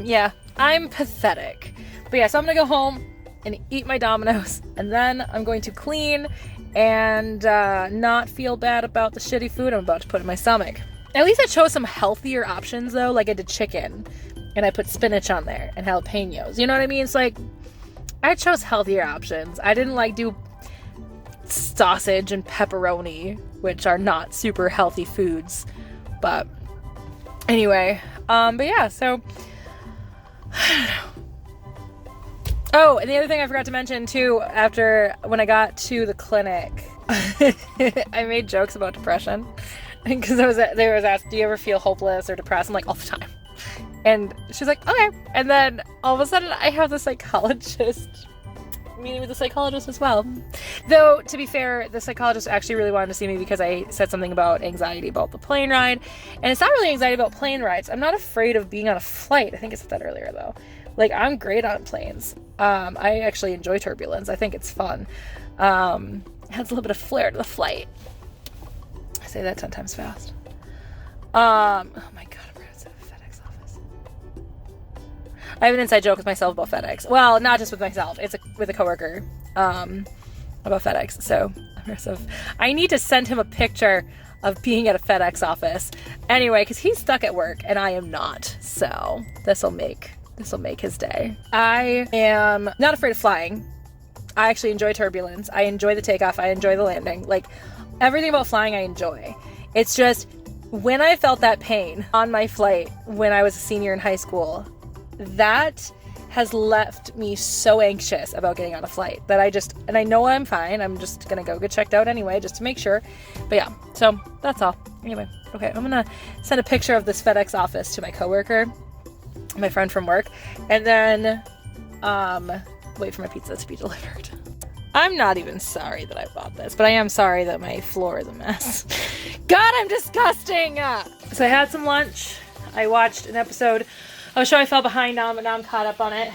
Yeah, I'm pathetic. But yeah, so I'm gonna go home and eat my Domino's, and then I'm going to clean and not feel bad about the shitty food I'm about to put in my stomach. At least I chose some healthier options though, like I did chicken, and I put spinach on there and jalapenos. You know what I mean? It's like I chose healthier options. I didn't like do sausage and pepperoni, which are not super healthy foods. But anyway, but yeah, so I don't know. Oh, and the other thing I forgot to mention too, when I got to the clinic, I made jokes about depression because they was asked, do you ever feel hopeless or depressed? I'm like, all the time. And she's like, okay. And then all of a sudden I have the psychologist meeting with the psychologist as well. Though, to be fair, the psychologist actually really wanted to see me because I said something about anxiety about the plane ride. And it's not really anxiety about plane rides. I'm not afraid of being on a flight. I think I said that earlier, though. Like, I'm great on planes. I actually enjoy turbulence. I think it's fun. It has a little bit of flair to the flight. I say that 10 times fast. Oh my God, I'm going to the FedEx office. I have an inside joke with myself about FedEx. Well, not just with myself. It's with a coworker about FedEx. So, I need to send him a picture of being at a FedEx office. Anyway, because he's stuck at work and I am not. So, this will make his day. I am not afraid of flying. I actually enjoy turbulence. I enjoy the takeoff. I enjoy the landing. Like, everything about flying I enjoy. It's just, when I felt that pain on my flight when I was a senior in high school, that has left me so anxious about getting on a flight that and I know I'm fine. I'm just gonna go get checked out anyway, just to make sure. But yeah, so that's all. Anyway, okay, I'm gonna send a picture of this FedEx office to my coworker, my friend from work, and then wait for my pizza to be delivered. I'm not even sorry that I bought this, but I am sorry that my floor is a mess. God, I'm disgusting! So I had some lunch. I watched an episode of a show I fell behind on, but now I'm caught up on it.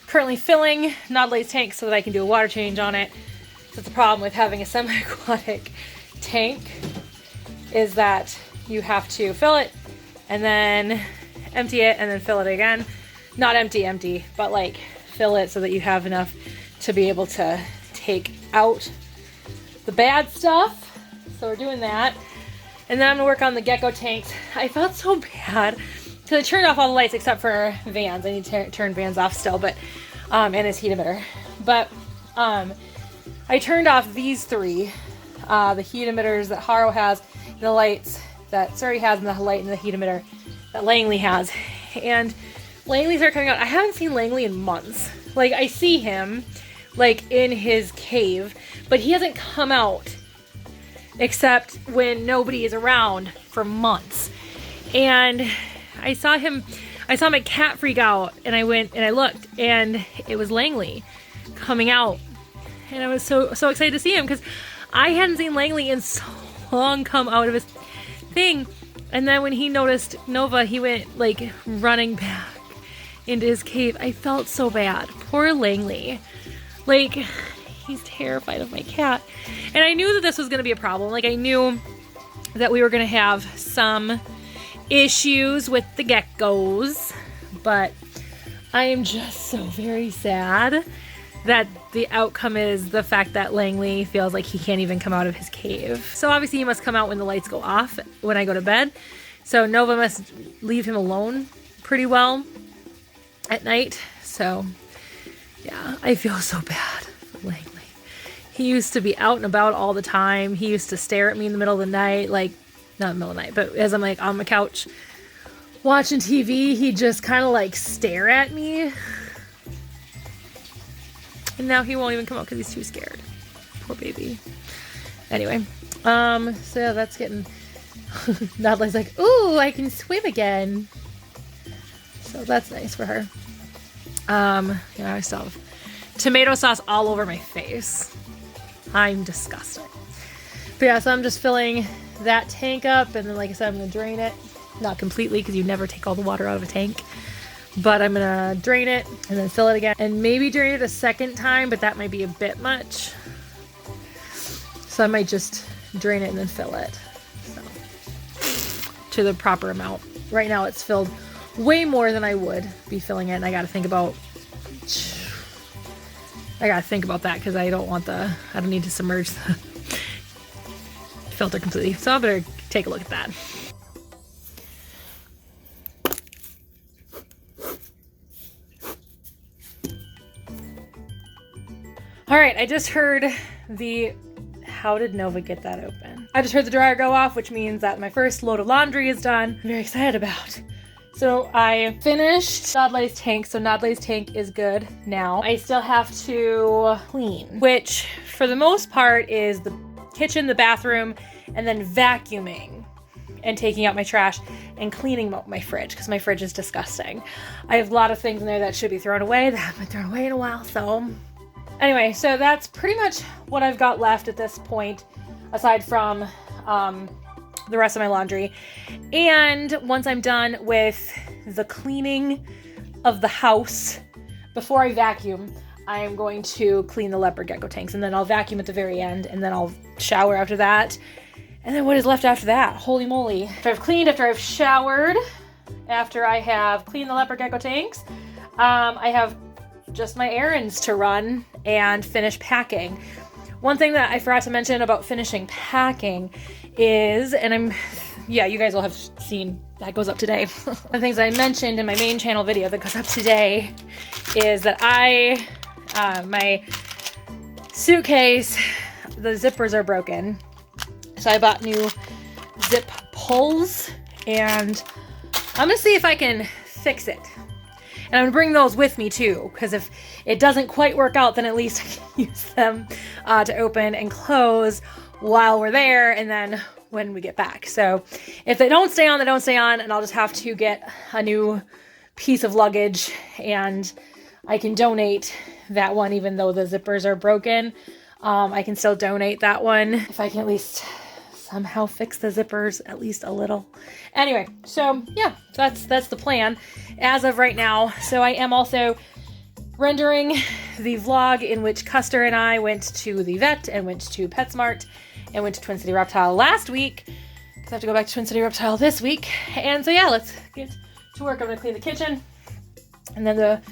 Currently filling Nodley's tank so that I can do a water change on it. So the problem with having a semi-aquatic tank is that you have to fill it and then empty it and then fill it again. Not empty, but like fill it so that you have enough to be able to take out the bad stuff. So we're doing that. And then I'm gonna work on the gecko tanks. I felt so bad because I turned off all the lights except for Vans. I need to turn Vans off still, but and his heat emitter. But I turned off these three, the heat emitters that Haro has, and the lights that Surrey has, and the light and the heat emitter that Langley has. And Langley's are coming out. I haven't seen Langley in months. Like, I see him like in his cave, but he hasn't come out except when nobody is around for months. And I saw my cat freak out, and I went and I looked, and it was Langley coming out. And I was so excited to see him because I hadn't seen Langley in so long come out of his thing. And then when he noticed Nova, he went like running back into his cave. I felt so bad. Poor Langley. Like, he's terrified of my cat. And I knew that this was going to be a problem. Like, I knew that we were going to have some issues with the geckos, but I am just so very sad that the outcome is the fact that Langley feels like he can't even come out of his cave. So obviously he must come out when the lights go off when I go to bed. So Nova must leave him alone pretty well at night. So yeah, I feel so bad for Langley. He used to be out and about all the time. He used to stare at me in the middle of the night, like, not in the middle of the night, but as I'm like on my couch watching TV, he'd just kind of like stare at me. And now he won't even come out because he's too scared. Poor baby. Anyway, so yeah, that's getting... Nodley's like, ooh, I can swim again. So that's nice for her. Yeah, I still have tomato sauce all over my face. I'm disgusting. But yeah, so I'm just filling that tank up, and then like I said, I'm gonna drain it. Not completely, because you never take all the water out of a tank. But I'm gonna drain it and then fill it again, and maybe drain it a second time, but that might be a bit much. So I might just drain it and then fill it. So, to the proper amount. Right now it's filled way more than I would be filling it, and I gotta think about that because I don't need to submerge the filter completely. So I better take a look at that. All right, I just heard how did Nova get that open? I just heard the dryer go off, which means that my first load of laundry is done. I'm very excited about So I finished Nodley's tank, so Nodley's tank is good now. I still have to clean, which for the most part is the kitchen, the bathroom, and then vacuuming and taking out my trash and cleaning my fridge, because my fridge is disgusting. I have a lot of things in there that should be thrown away that haven't been thrown away in a while, so... Anyway, so that's pretty much what I've got left at this point, aside from the rest of my laundry. And once I'm done with the cleaning of the house, before I vacuum, I am going to clean the leopard gecko tanks, and then I'll vacuum at the very end, and then I'll shower after that. And then what is left after that? Holy moly. After I've cleaned, after I've showered, after I have cleaned the leopard gecko tanks, I have just my errands to run and finish packing. One thing that I forgot to mention about finishing packing is, and you guys will have seen, that goes up today. One of the things I mentioned in my main channel video that goes up today is that my suitcase, the zippers are broken. So I bought new zip pulls, and I'm gonna see if I can fix it. And I'm gonna bring those with me too, because if it doesn't quite work out, then at least I can use them to open and close while we're there, and then when we get back. So if they don't stay on, they don't stay on, and I'll just have to get a new piece of luggage, and I can donate that one even though the zippers are broken. I can still donate that one if I can at least somehow fix the zippers at least a little. Anyway, so yeah, that's the plan as of right now. So I am also rendering the vlog in which Custer and I went to the vet and went to PetSmart and went to Twin City Reptile last week, because I have to go back to Twin City Reptile this week. And so yeah, let's get to work. I'm gonna clean the kitchen, and then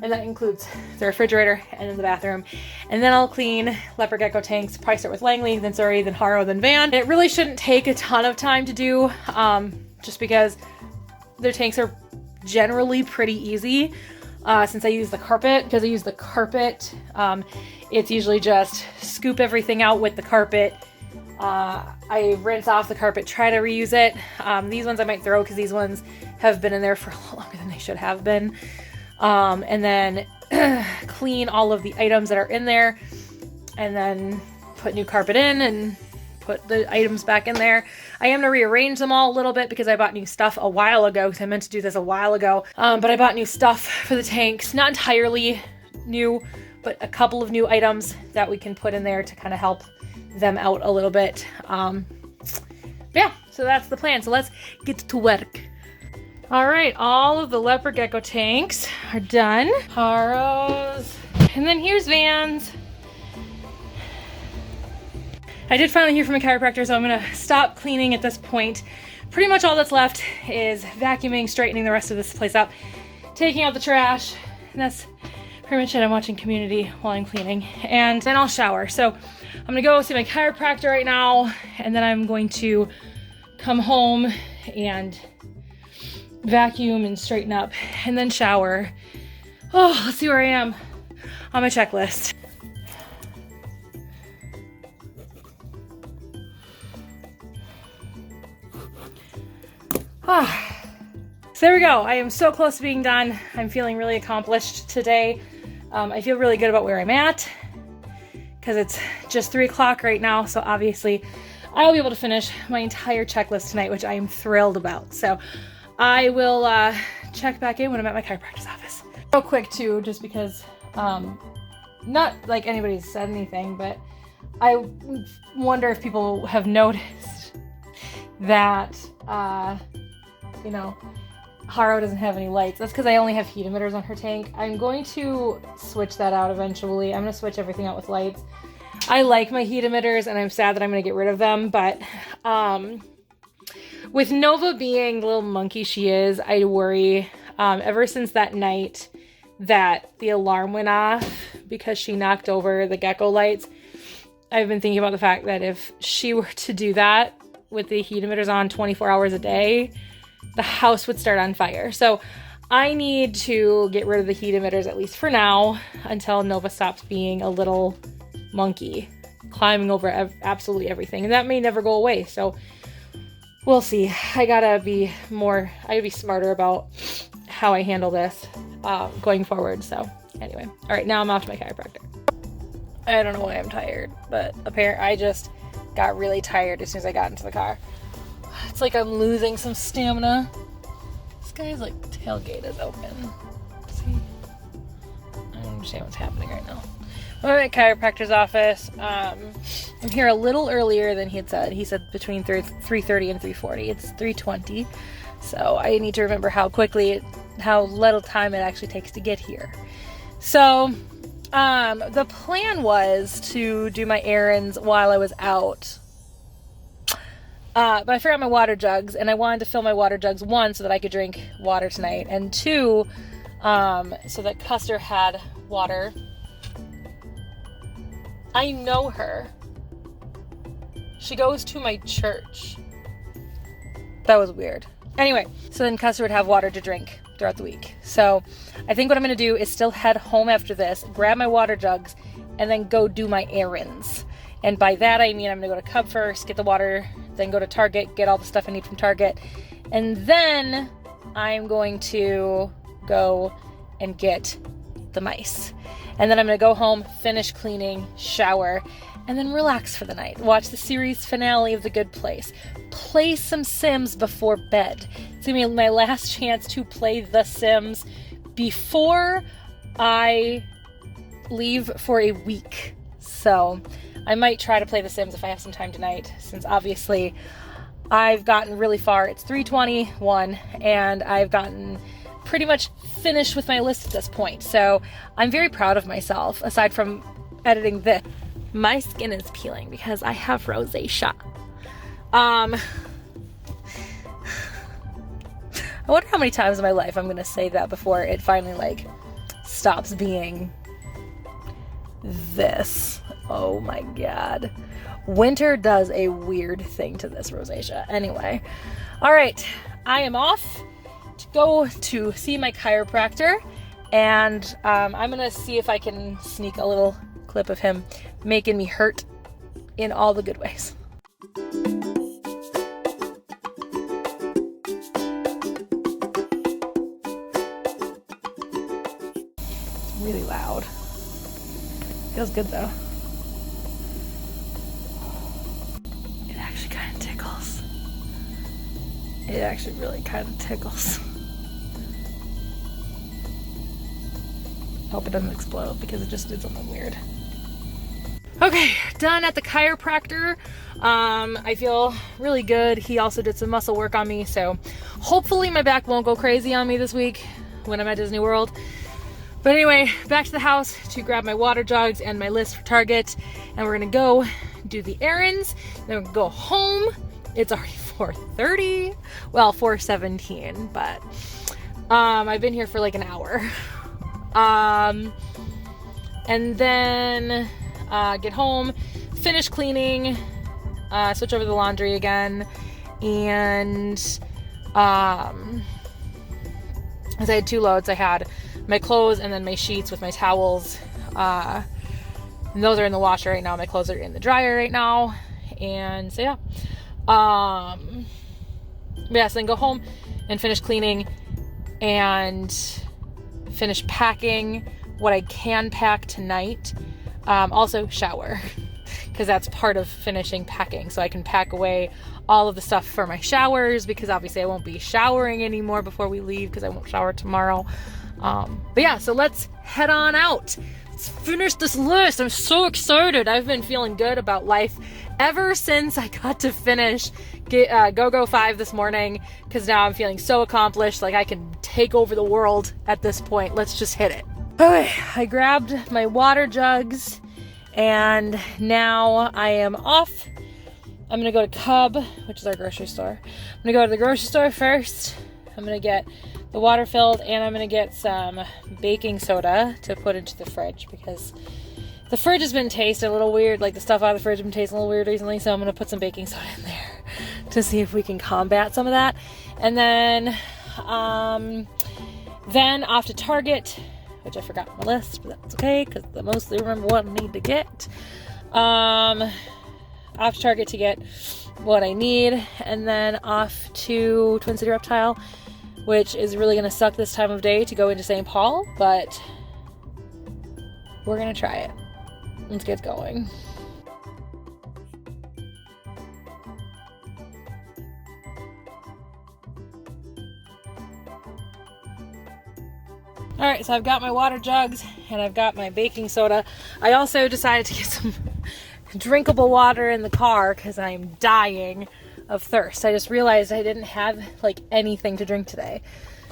and that includes the refrigerator and then the bathroom. And then I'll clean leopard gecko tanks. Probably start with Langley, then Surrey, then Haro, then Van. And it really shouldn't take a ton of time to do, just because their tanks are generally pretty easy. Since I use the carpet, it's usually just scoop everything out with the carpet. I rinse off the carpet, try to reuse it. These ones I might throw because these ones have been in there for a lot longer than they should have been. And then clean all of the items that are in there, and then put new carpet in and put the items back in there. I am going to rearrange them all a little bit because I bought new stuff a while ago, because I meant to do this a while ago. But I bought new stuff for the tanks, not entirely new, but a couple of new items that we can put in there to kind of help them out a little bit. Yeah, so that's the plan. So let's get to work. All right, all of the leopard gecko tanks are done. Haro's, and then here's Van's. I did finally hear from a chiropractor, so I'm gonna stop cleaning at this point. Pretty much all that's left is vacuuming, straightening the rest of this place up, taking out the trash, and that's pretty much it. I'm watching Community while I'm cleaning, and then I'll shower. So I'm gonna go see my chiropractor right now, and then I'm going to come home and vacuum and straighten up, and then shower. Oh, let's see where I am on my checklist. So there we go. I am so close to being done. I'm feeling really accomplished today. I feel really good about where I'm at, because it's just 3 o'clock right now, so obviously I'll be able to finish my entire checklist tonight, which I am thrilled about. So I will check back in when I'm at my chiropractor's office. Real quick too, just because, not like anybody's said anything, but I wonder if people have noticed that, you know, Haro doesn't have any lights. That's because I only have heat emitters on her tank. I'm going to switch that out eventually. I'm going to switch everything out with lights. I like my heat emitters, and I'm sad that I'm going to get rid of them, but with Nova being the little monkey she is, I worry, ever since that night that the alarm went off because she knocked over the gecko lights, I've been thinking about the fact that if she were to do that with the heat emitters on 24 hours a day, the house would start on fire. So I need to get rid of the heat emitters, at least for now, until Nova stops being a little monkey climbing over absolutely everything. And that may never go away. So we'll see. I gotta be smarter about how I handle this going forward. So anyway, all right, now I'm off to my chiropractor. I don't know why I'm tired, but apparently I just got really tired as soon as I got into the car. It's like I'm losing some stamina. This guy's like tailgate is open. See? I don't understand what's happening right now. I'm at my chiropractor's office. I'm here a little earlier than he had said. He said between 3:30 and 3:40. It's 3:20. So I need to remember how little time it actually takes to get here. So the plan was to do my errands while I was out. But I forgot my water jugs, and I wanted to fill my water jugs, one, so that I could drink water tonight, and two, so that Custer had water. I know her. She goes to my church. That was weird. Anyway, so then Custer would have water to drink throughout the week. So I think what I'm going to do is still head home after this, grab my water jugs, and then go do my errands. And by that I mean I'm going to go to Cub first, get the water, then go to Target, get all the stuff I need from Target. And then I'm going to go and get the mice. And then I'm going to go home, finish cleaning, shower, and then relax for the night. Watch the series finale of The Good Place. Play some Sims before bed. It's going to be my last chance to play The Sims before I leave for a week. So I might try to play The Sims if I have some time tonight, since obviously I've gotten really far. It's 3:21 and I've gotten pretty much finished with my list at this point. So I'm very proud of myself, aside from editing this. My skin is peeling because I have rosacea. I wonder how many times in my life I'm gonna say that before it finally stops being this. Oh my god. Winter does a weird thing to this rosacea. Anyway, all right, I am off to go to see my chiropractor, and I'm gonna see if I can sneak a little clip of him making me hurt in all the good ways. It's really loud. Feels good though. It actually kind of tickles. It actually really kind of tickles. Hope it doesn't explode because it just did something weird. Okay, done at the chiropractor. I feel really good. He also did some muscle work on me, so hopefully my back won't go crazy on me this week when I'm at Disney World. But anyway, back to the house to grab my water jugs and my list for Target, and we're gonna go do the errands. Then we're gonna go home. It's already 4:30. Well, 4:17, but I've been here for like an hour. And then get home, finish cleaning, switch over the laundry again, and as I had 2 loads, I had my clothes and then my sheets with my towels, and those are in the washer right now. My clothes are in the dryer right now, and so yeah. So then go home and finish cleaning and finish packing what I can pack tonight. Also shower, because that's part of finishing packing, so I can pack away all of the stuff for my showers, because obviously I won't be showering anymore before we leave because I won't shower tomorrow. But yeah, so let's head on out. Let's finish this list. I'm so excited. I've been feeling good about life ever since I got to finish Go 5 this morning, because now I'm feeling so accomplished, like I can take over the world at this point. Let's just hit it. Okay, I grabbed my water jugs, and now I am off. I'm gonna go to Cub, which is our grocery store. I'm gonna go to the grocery store first. I'm gonna get the water filled, and I'm gonna get some baking soda to put into the fridge, because the fridge has been tasting a little weird. Like, the stuff out of the fridge has been tasting a little weird recently, so I'm gonna put some baking soda in there to see if we can combat some of that. And then off to Target, which I forgot on my list, but that's okay, because I mostly remember what I need to get. Off to Target to get what I need, and then off to Twin City Reptile, which is really going to suck this time of day to go into St. Paul, but we're going to try it. Let's get going. Alright, so I've got my water jugs and I've got my baking soda. I also decided to get some drinkable water in the car because I'm dying of thirst. I just realized I didn't have like anything to drink today.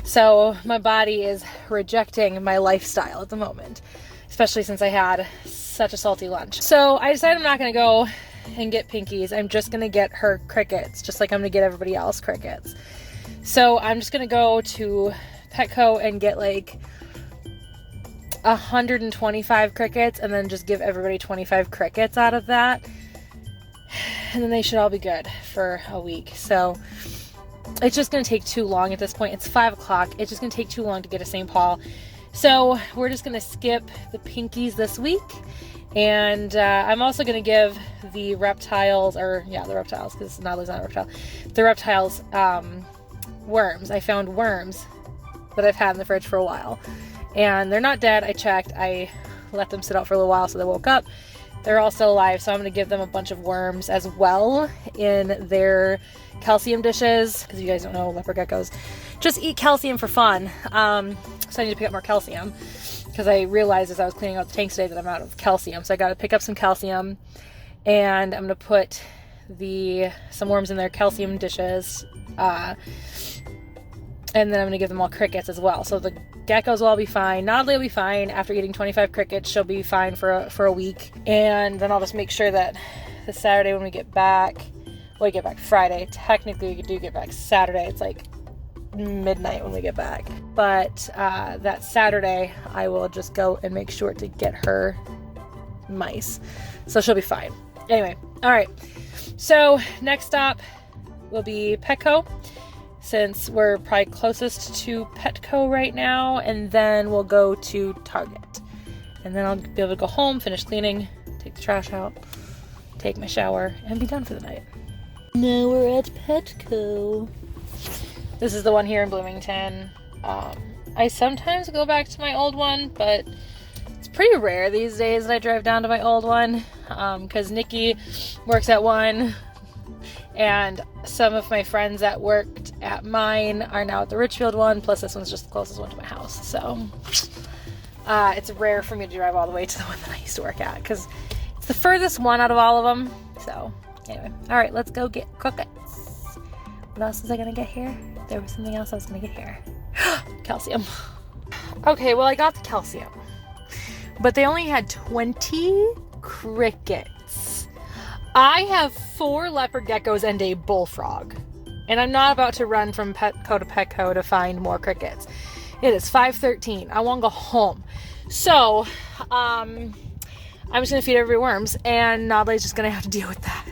So my body is rejecting my lifestyle at the moment, especially since I had such a salty lunch. So I decided I'm not going to go and get Pinkies. I'm just going to get her crickets, just like I'm going to get everybody else crickets. So I'm just going to go to Petco and get like 125 crickets and then just give everybody 25 crickets out of that. And then they should all be good for a week. So it's just going to take too long at this point. It's 5 o'clock. It's just going to take too long to get to St. Paul. So we're just going to skip the Pinkies this week. And I'm also going to give the reptiles, the reptiles, because Natalie's not a reptile. The reptiles worms. I found worms that I've had in the fridge for a while. And they're not dead. I checked. I let them sit out for a little while so they woke up. They're all still alive, so I'm going to give them a bunch of worms as well in their calcium dishes. Because you guys don't know, leopard geckos just eat calcium for fun. So I need to pick up more calcium. Because I realized as I was cleaning out the tanks today that I'm out of calcium. So I got to pick up some calcium. And I'm going to put some worms in their calcium dishes. And then I'm going to give them all crickets as well. So the geckos will all be fine. Natalie will be fine. After eating 25 crickets, she'll be fine for a week. And then I'll just make sure that this Saturday when we get back, we get back Friday. Technically, we do get back Saturday. It's like midnight when we get back. But that Saturday, I will just go and make sure to get her mice. So she'll be fine. Anyway, all right. So next stop will be Petco, since we're probably closest to Petco right now, and then we'll go to Target. And then I'll be able to go home, finish cleaning, take the trash out, take my shower, and be done for the night. Now we're at Petco. This is the one here in Bloomington. I sometimes go back to my old one, but it's pretty rare these days that I drive down to my old one, because Nikki works at one, and some of my friends that worked at mine are now at the Richfield one, plus this one's just the closest one to my house. So it's rare for me to drive all the way to the one that I used to work at, because it's the furthest one out of all of them. So anyway, all right, let's go get crickets. What else was I gonna get here? There was something else I was gonna get here. Calcium. Okay, well, I got the calcium, but they only had 20 crickets. I have 4 leopard geckos and a bullfrog, and I'm not about to run from Petco to Petco to find more crickets. It is 5:13. I want to go home. So, I'm just going to feed everybody worms, and Natalie's just going to have to deal with that.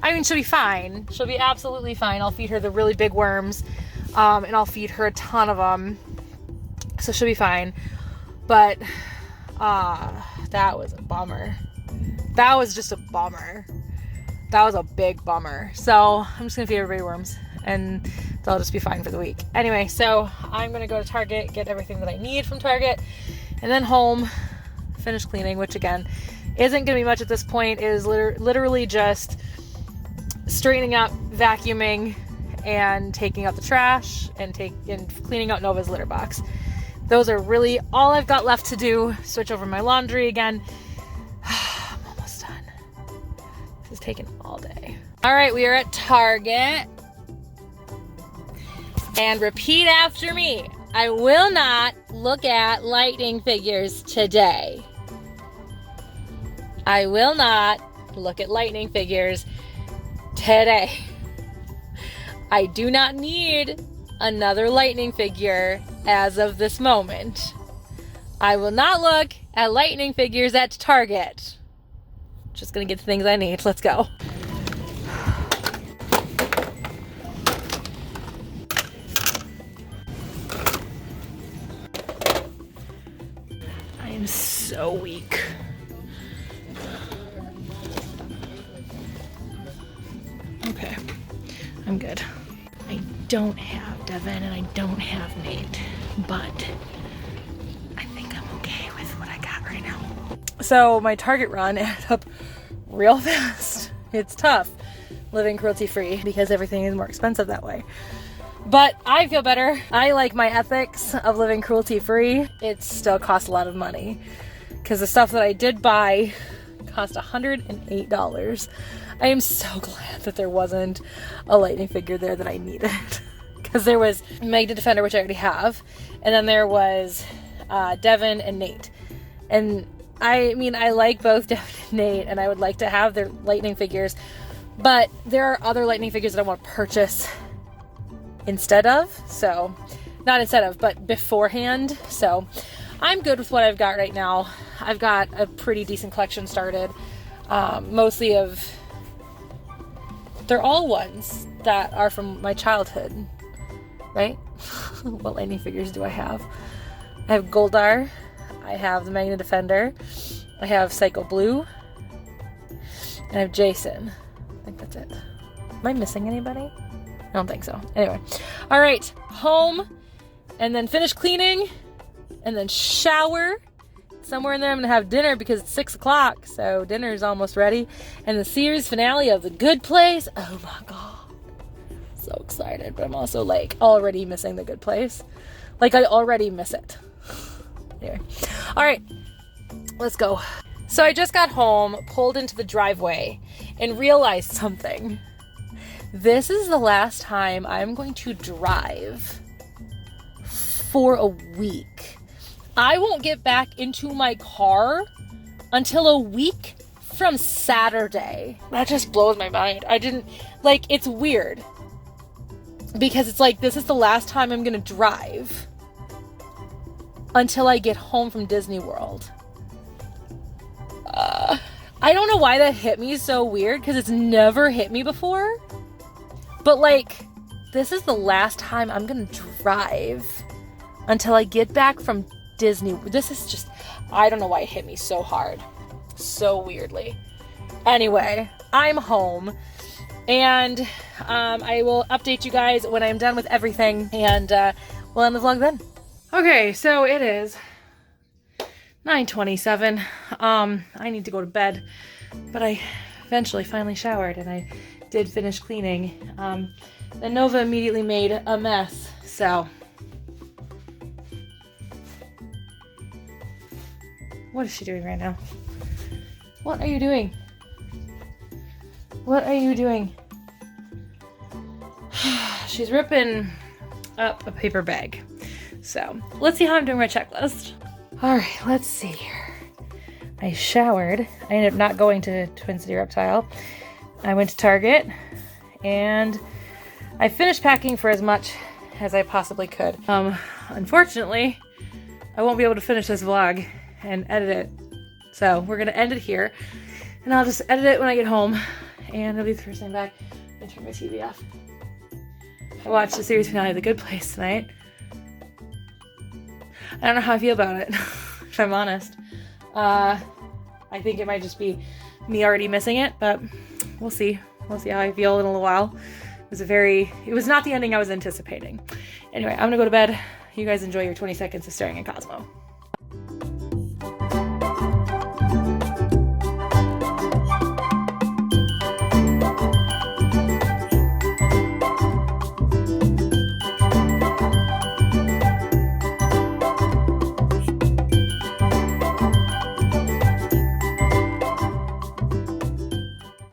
I mean, she'll be fine. She'll be absolutely fine. I'll feed her the really big worms, and I'll feed her a ton of them, so she'll be fine. But, that was a bummer. That was just a bummer. That was a big bummer. So I'm just gonna feed everybody worms and they'll just be fine for the week. Anyway, so I'm gonna go to Target, get everything that I need from Target, and then home, finish cleaning, which again isn't gonna be much at this point. It is literally just straightening up, vacuuming, and taking out the trash and cleaning out Nova's litter box. Those are really all I've got left to do. Switch over my laundry again. Is taking all day. All right, we are at Target. And repeat after me. I will not look at lightning figures today. I will not look at lightning figures today. I do not need another lightning figure as of this moment. I will not look at lightning figures at Target. Just gonna get the things I need. Let's go. I am so weak. Okay. I'm good. I don't have Devin and I don't have Nate, but I think I'm okay with what I got right now. So my Target run added up real fast. It's tough living cruelty-free because everything is more expensive that way. But I feel better. I like my ethics of living cruelty-free. It still costs a lot of money because the stuff that I did buy cost $108. I am so glad that there wasn't a lightning figure there that I needed because there was MacLeod Defender, which I already have, and then there was Devin and Nate. And I mean, I like both Devin and Nate, and I would like to have their lightning figures, but there are other lightning figures that I want to purchase instead of, so not instead of, but beforehand. So I'm good with what I've got right now. I've got a pretty decent collection started, mostly of, they're all ones that are from my childhood, right? What lightning figures do I have? I have Goldar, I have the MacLeod Defender, I have Psycho Blue, and I have Jason. I think that's it. Am I missing anybody? I don't think so. Anyway, all right, home, and then finish cleaning, and then shower. Somewhere in there I'm gonna have dinner because it's 6 o'clock, so dinner is almost ready. And the series finale of The Good Place. Oh my God. So excited, but I'm also like already missing The Good Place. Like I already miss it. Anyway, all right, let's go. So I just got home, pulled into the driveway, and realized something. This is the last time I'm going to drive for a week. I won't get back into my car until a week from Saturday. That just blows my mind. It's weird. Because it's like, this is the last time I'm gonna drive until I get home from Disney World. I don't know why that hit me so weird, because it's never hit me before. But like, this is the last time I'm gonna drive until I get back from Disney. This is just, I don't know why it hit me so hard, so weirdly. Anyway, I'm home, and I will update you guys when I'm done with everything, and we'll end the vlog then. Okay, so it is 9:27. I need to go to bed, but I eventually finally showered, and I did finish cleaning. Then Nova immediately made a mess, so. What is she doing right now? What are you doing? What are you doing? She's ripping up a paper bag. So let's see how I'm doing my checklist. All right, let's see here. I showered. I ended up not going to Twin City Reptile. I went to Target, and I finished packing for as much as I possibly could. Unfortunately, I won't be able to finish this vlog and edit it. So we're gonna end it here, and I'll just edit it when I get home, and it'll be the first time back. And turn my TV off. I watched the series finale of The Good Place tonight. I don't know how I feel about it, if I'm honest. I think it might just be me already missing it, but we'll see. We'll see how I feel in a little while. It was not the ending I was anticipating. Anyway, I'm gonna go to bed. You guys enjoy your 20 seconds of staring at Cosmo.